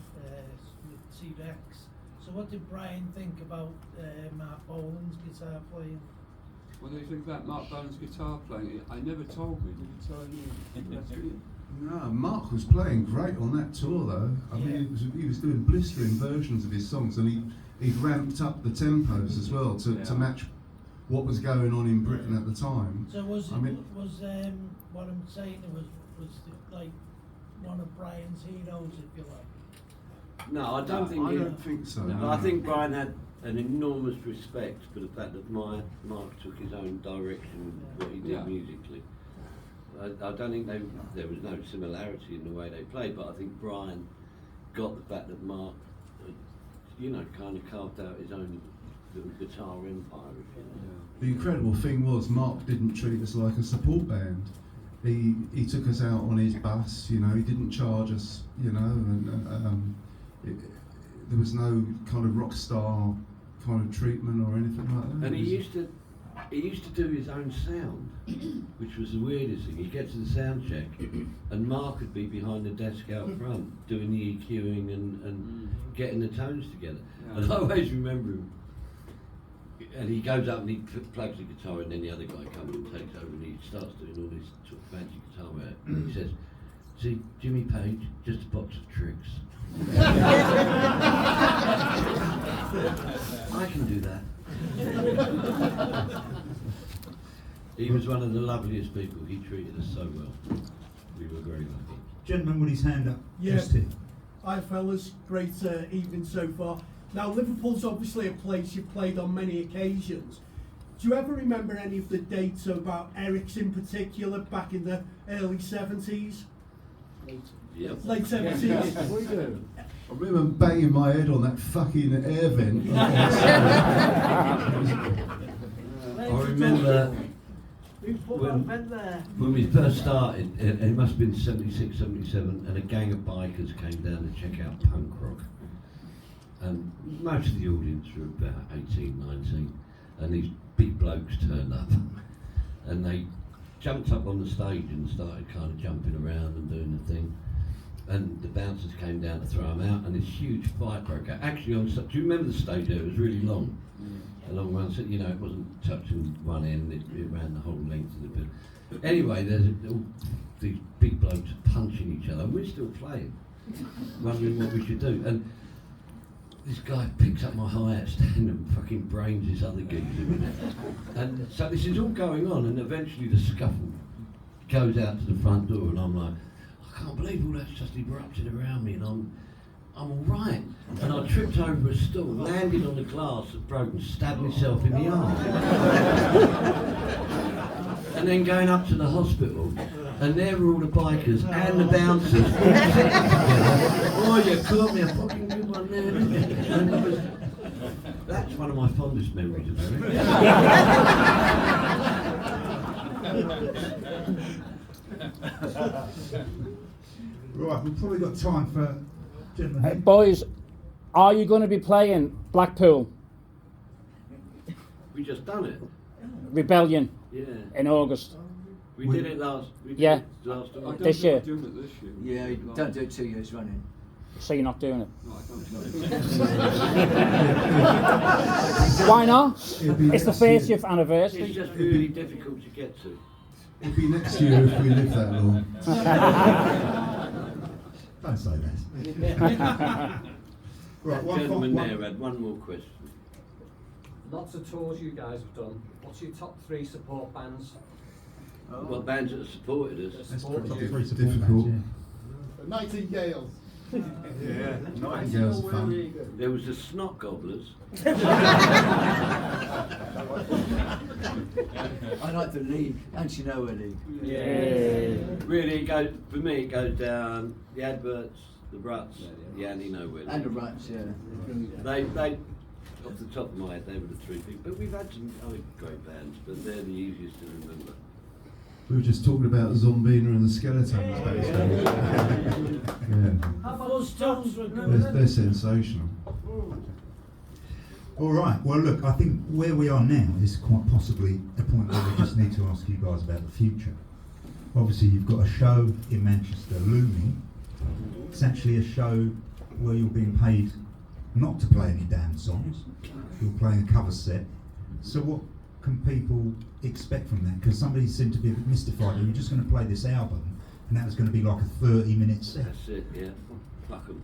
with T-Rex. So what did Brian think about Mark Bolan's guitar playing? What do you think about Mark Bolan's guitar playing? I never told me. Did he tell you? No, Mark was playing great on that tour though. I mean, he was doing blistering versions of his songs, and he'd ramped up the tempos as well to match what was going on in Britain at the time. So was I mean, what I'm saying was like one of Brian's heroes, if you like? No, I don't think. I don't think so. No, I think Brian had an enormous respect for the fact that Mark took his own direction with what he did musically. I don't think there was no similarity in the way they played, but I think Brian got the fact that Mark, kind of carved out his own little guitar empire. If you know. The incredible thing was Mark didn't treat us like a support band. He took us out on his bus. You know, he didn't charge us. You know, and there was no kind of rock star kind of treatment or anything like that. And he used to do his own sound, which was the weirdest thing. He'd get to the sound check, and Mark would be behind the desk out front doing the EQing and getting the tones together. Yeah. And I always remember him. And he goes up and he plugs the guitar, and then the other guy comes and takes over, and he starts doing all this sort of fancy guitar work. And he says, "See, Jimmy Page, just a box of tricks." I can do that. He was one of the loveliest people. He treated us so well. We were very lucky. Gentleman with his hand up. Yeah. Just here. Hi fellas, great evening so far. Now Liverpool's obviously a place you've played on many occasions. Do you ever remember any of the dates about Eric's in particular back in the early 70s? Yep. Late 70s? We do. I remember banging my head on that fucking air vent. I remember We put When- our vent there. When we first started, it must have been 76, 77, and a gang of bikers came down to check out punk rock. And most of the audience were about 18, 19, and these big blokes turned up. And they jumped up on the stage and started kind of jumping around and doing the thing. And the bouncers came down to throw them out, and this huge fight broke out. Actually, do you remember the stage there? It was really long. Along one side, it wasn't touching one end, it ran the whole length of the bit. Anyway, there's all these big blokes punching each other, and we're still playing, wondering what we should do. And this guy picks up my hi-hat stand and fucking brains this other geezer with it. And so this is all going on, and eventually the scuffle goes out to the front door, and I'm like, I can't believe all that's just erupted around me, and I'm all right. And I tripped over a stool, landed on the glass that broke and stabbed myself in the arm. And then going up to the hospital, and there were all the bikers and the bouncers all sitting together. Oh, you caught me a fucking good one there. And that's one of my fondest memories of it. Right, we've probably got time for gentlemen. Boys, are you going to be playing Blackpool We just done it. Rebellion Yeah. in August? We did it last. We did Yeah. it last I week. don't This think year? I'm doing it this year. Yeah, you don't do it 2 years running. So you're not doing it? No, I don't do it. Why not? It'll be It's the next year. 30th anniversary. It's just really difficult to get to. It'll be next year if we live that long. Don't say that. Right, That one gentleman one- there had one more question. Lots of tours you guys have done. What's your top 3 support bands? What bands that have supported us? That's Support pretty you. three support Difficult. bands, The Nightingales. yeah. Nightingales are fun. There was the Snot Gobblers. I like the league, Antinoa League. Really, for me, it goes down the Adverts, the Ruts, the Andy Nowhere. And the Rats, yeah. They, off the top of my head, they were the 3 people. But we've had some other great bands, but they're the easiest to remember. We were just talking about Zombina and the Skeletons backstage. Yeah. How about the Stones were good? They're sensational. All right. Well, look, I think where we are now is quite possibly a point where we just need to ask you guys about the future. Obviously, you've got a show in Manchester looming. It's actually a show where you're being paid not to play any damn songs. You're playing a cover set. So what can people expect from that? Because somebody seemed to be a bit mystified. Are you just going to play this album and that was going to be like a 30-minute set? That's it, yeah. Fuck 'em.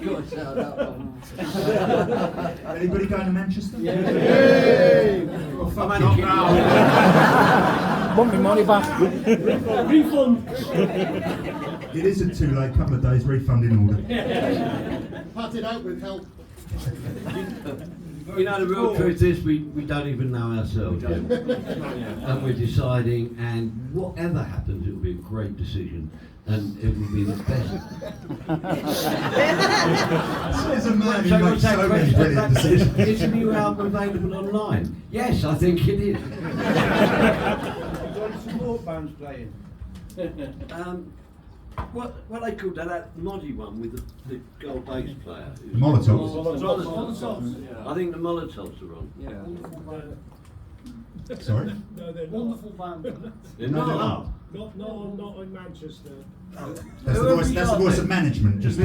God, so that one. Anybody going to Manchester? Well, fuck Not it. now. Want my money back? Refund. It isn't too late. Couple of days, refund in order. Pat it out with help. You know, the real truth is we don't even know ourselves yet. And we're deciding, and whatever happens, it will be a great decision. And it will be the best. There's a man who So makes what's that so many question? brilliant decisions. Is the new album available online? Yes, I think it is. What support bands playing? What they call that moddy one with the gold bass player? Molotovs. I think the Molotovs are on. Yeah. Sorry? No, they're wonderful band. They're No, they're not. Not in Manchester. That's the voice of management. Just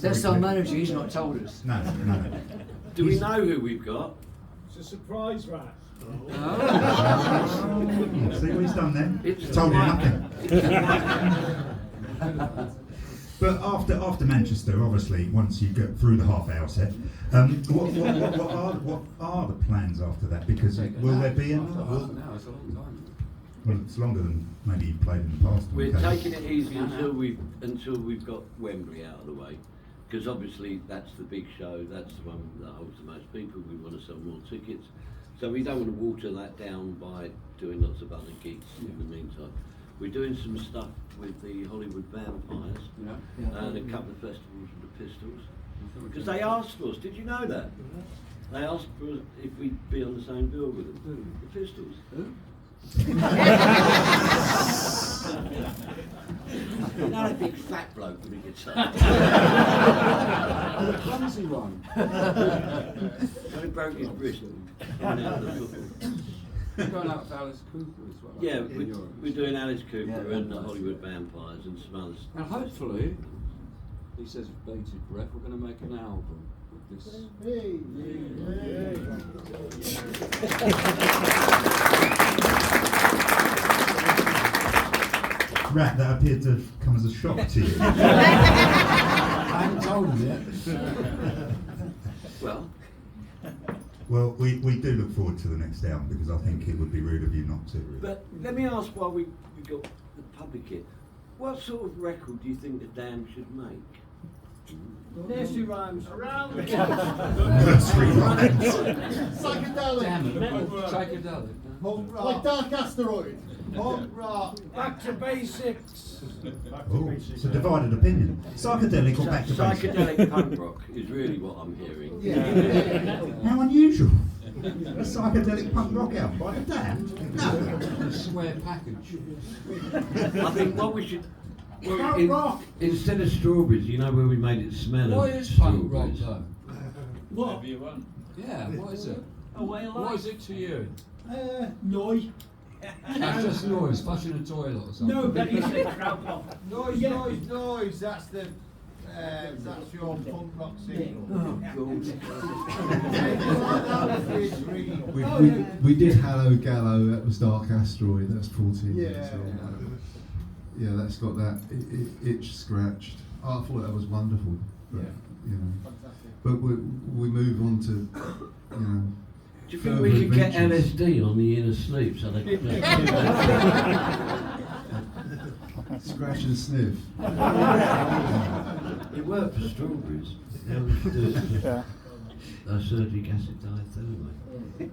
That's our manager, he's not told us. no. Do we know who we've got? It's a surprise rat. See what he's done then? It's Told you right. nothing. But after Manchester, obviously, once you get through the half-hour set, what are the plans after that? Because will there be any? Half an hour, it's a long time. Well, it's longer than maybe you played in the past. We're okay. taking it easy until we've got Wembley out of the way, because obviously that's the big show. That's the one that holds the most people. We want to sell more tickets, so we don't want to water that down by doing lots of other gigs in the meantime. We're doing some stuff with the Hollywood Vampires and a couple of festivals with the Pistols. Because they asked for us, did you know that? They asked for us if we'd be on the same bill with them. The Pistols. Not a big fat bloke with a guitar. The clumsy one. He broke his wrist coming out of the football. You're going out with Alice Cooper as well. Yeah, in Europe. we're doing Alice Cooper Yeah, and the Hollywood Vampires and some others. And hopefully, he says with bated breath, we're going to make an album with this. Rat, that appeared to come as a shock to you. I haven't told him yet. Well, Well, we do look forward to the next album because I think it would be rude of you not to. Really. but let me ask while we got the public here, what sort of record do you think the Damned should make? Nursery rhymes. Around Nursery rhymes. Psychedelic. Damn it, psychedelic. Like Dark Asteroid. Punk rock. Back to basics. Oh, it's a divided opinion. Psychedelic or back to basics? Psychedelic punk rock is really what I'm hearing. How unusual. A psychedelic punk rock album by the Damned? No. A square package. I think what we should. Punk rock. Instead of strawberries, you know where we made it smell What of is punk rock strawberries? though? What? Yeah, what is it? A way of What life. is it to you? Noi. That's just noise, flushing a toilet or something. No, Then you say crowd pop. Noise, Yeah. noise. That's the that's your punk rock single. We did Hallow Gallow, that was Dark Asteroid, that's 14 years Yeah. old. Yeah, that's got that itch scratched. Oh, I thought that was wonderful. But, you know. Fantastic. But we move on to, you know. Do you think we could get adventures. LSD on the inner sleeve so they could Scratch and sniff. It worked for strawberries. How would you do it? Surgic acid diethylamide.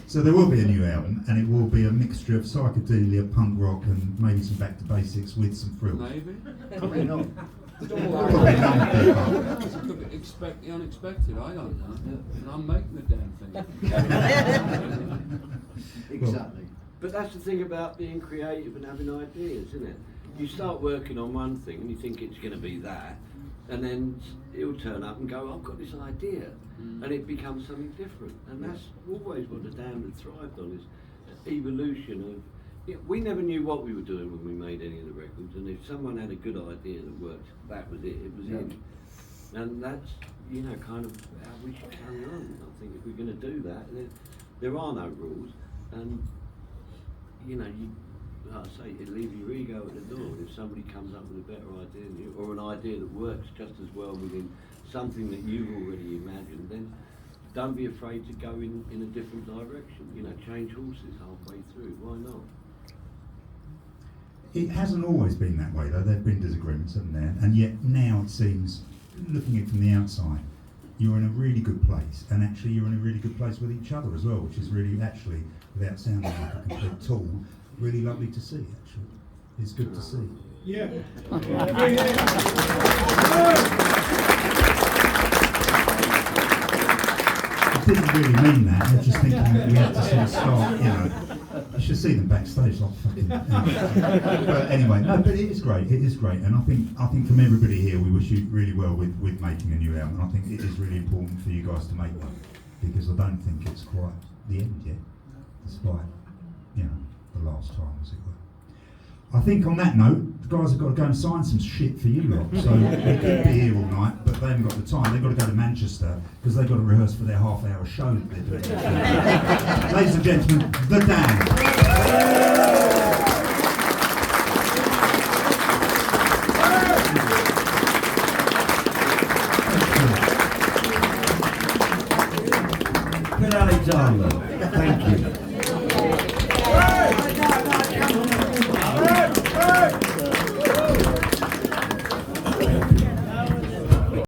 So there will be a new album, and it will be a mixture of psychedelia, punk rock, and maybe some back to basics with some frills. Maybe. Probably not. Probably none, people. Could expect the unexpected, I don't know. And I'm making the damn thing. Exactly. But that's the thing about being creative and having ideas, isn't it? You start working on one thing and you think it's going to be that, and then it'll turn up and go, I've got this idea, and it becomes something different. And that's always what the Damned had thrived on, is evolution of. Yeah, we never knew what we were doing when we made any of the records, and if someone had a good idea that worked, that was it. It was in. And that's, you know, kind of how we should carry on. I think if we're going to do that, there are no rules, and you know, like I say, you leave your ego at the door. And if somebody comes up with a better idea than you, or an idea that works just as well within something that you've already imagined, then don't be afraid to go in a different direction. You know, change horses halfway through. Why not? It hasn't always been that way, though. There have been disagreements, haven't there? And yet now it seems, looking at it from the outside, you're in a really good place, and actually you're in a really good place with each other as well, which is really, actually, without sounding like a complete tool, really lovely to see, actually. It's good to see. Yeah. I didn't really mean that. I was just thinking that we had to sort of start, you know. You should see them backstage, like fucking. But anyway, no, but it is great. It is great, and I think from everybody here, we wish you really well with making a new album. And I think it is really important for you guys to make one, because I don't think it's quite the end yet, despite, you know, the last time, as it were. I think on that note, the guys have got to go and sign some shit for you lot. So they could be here all night, but they haven't got the time. They've got to go to Manchester because they've got to rehearse for their half-hour show that they're doing. Ladies and gentlemen, The Damned. Good Alexander, thank you.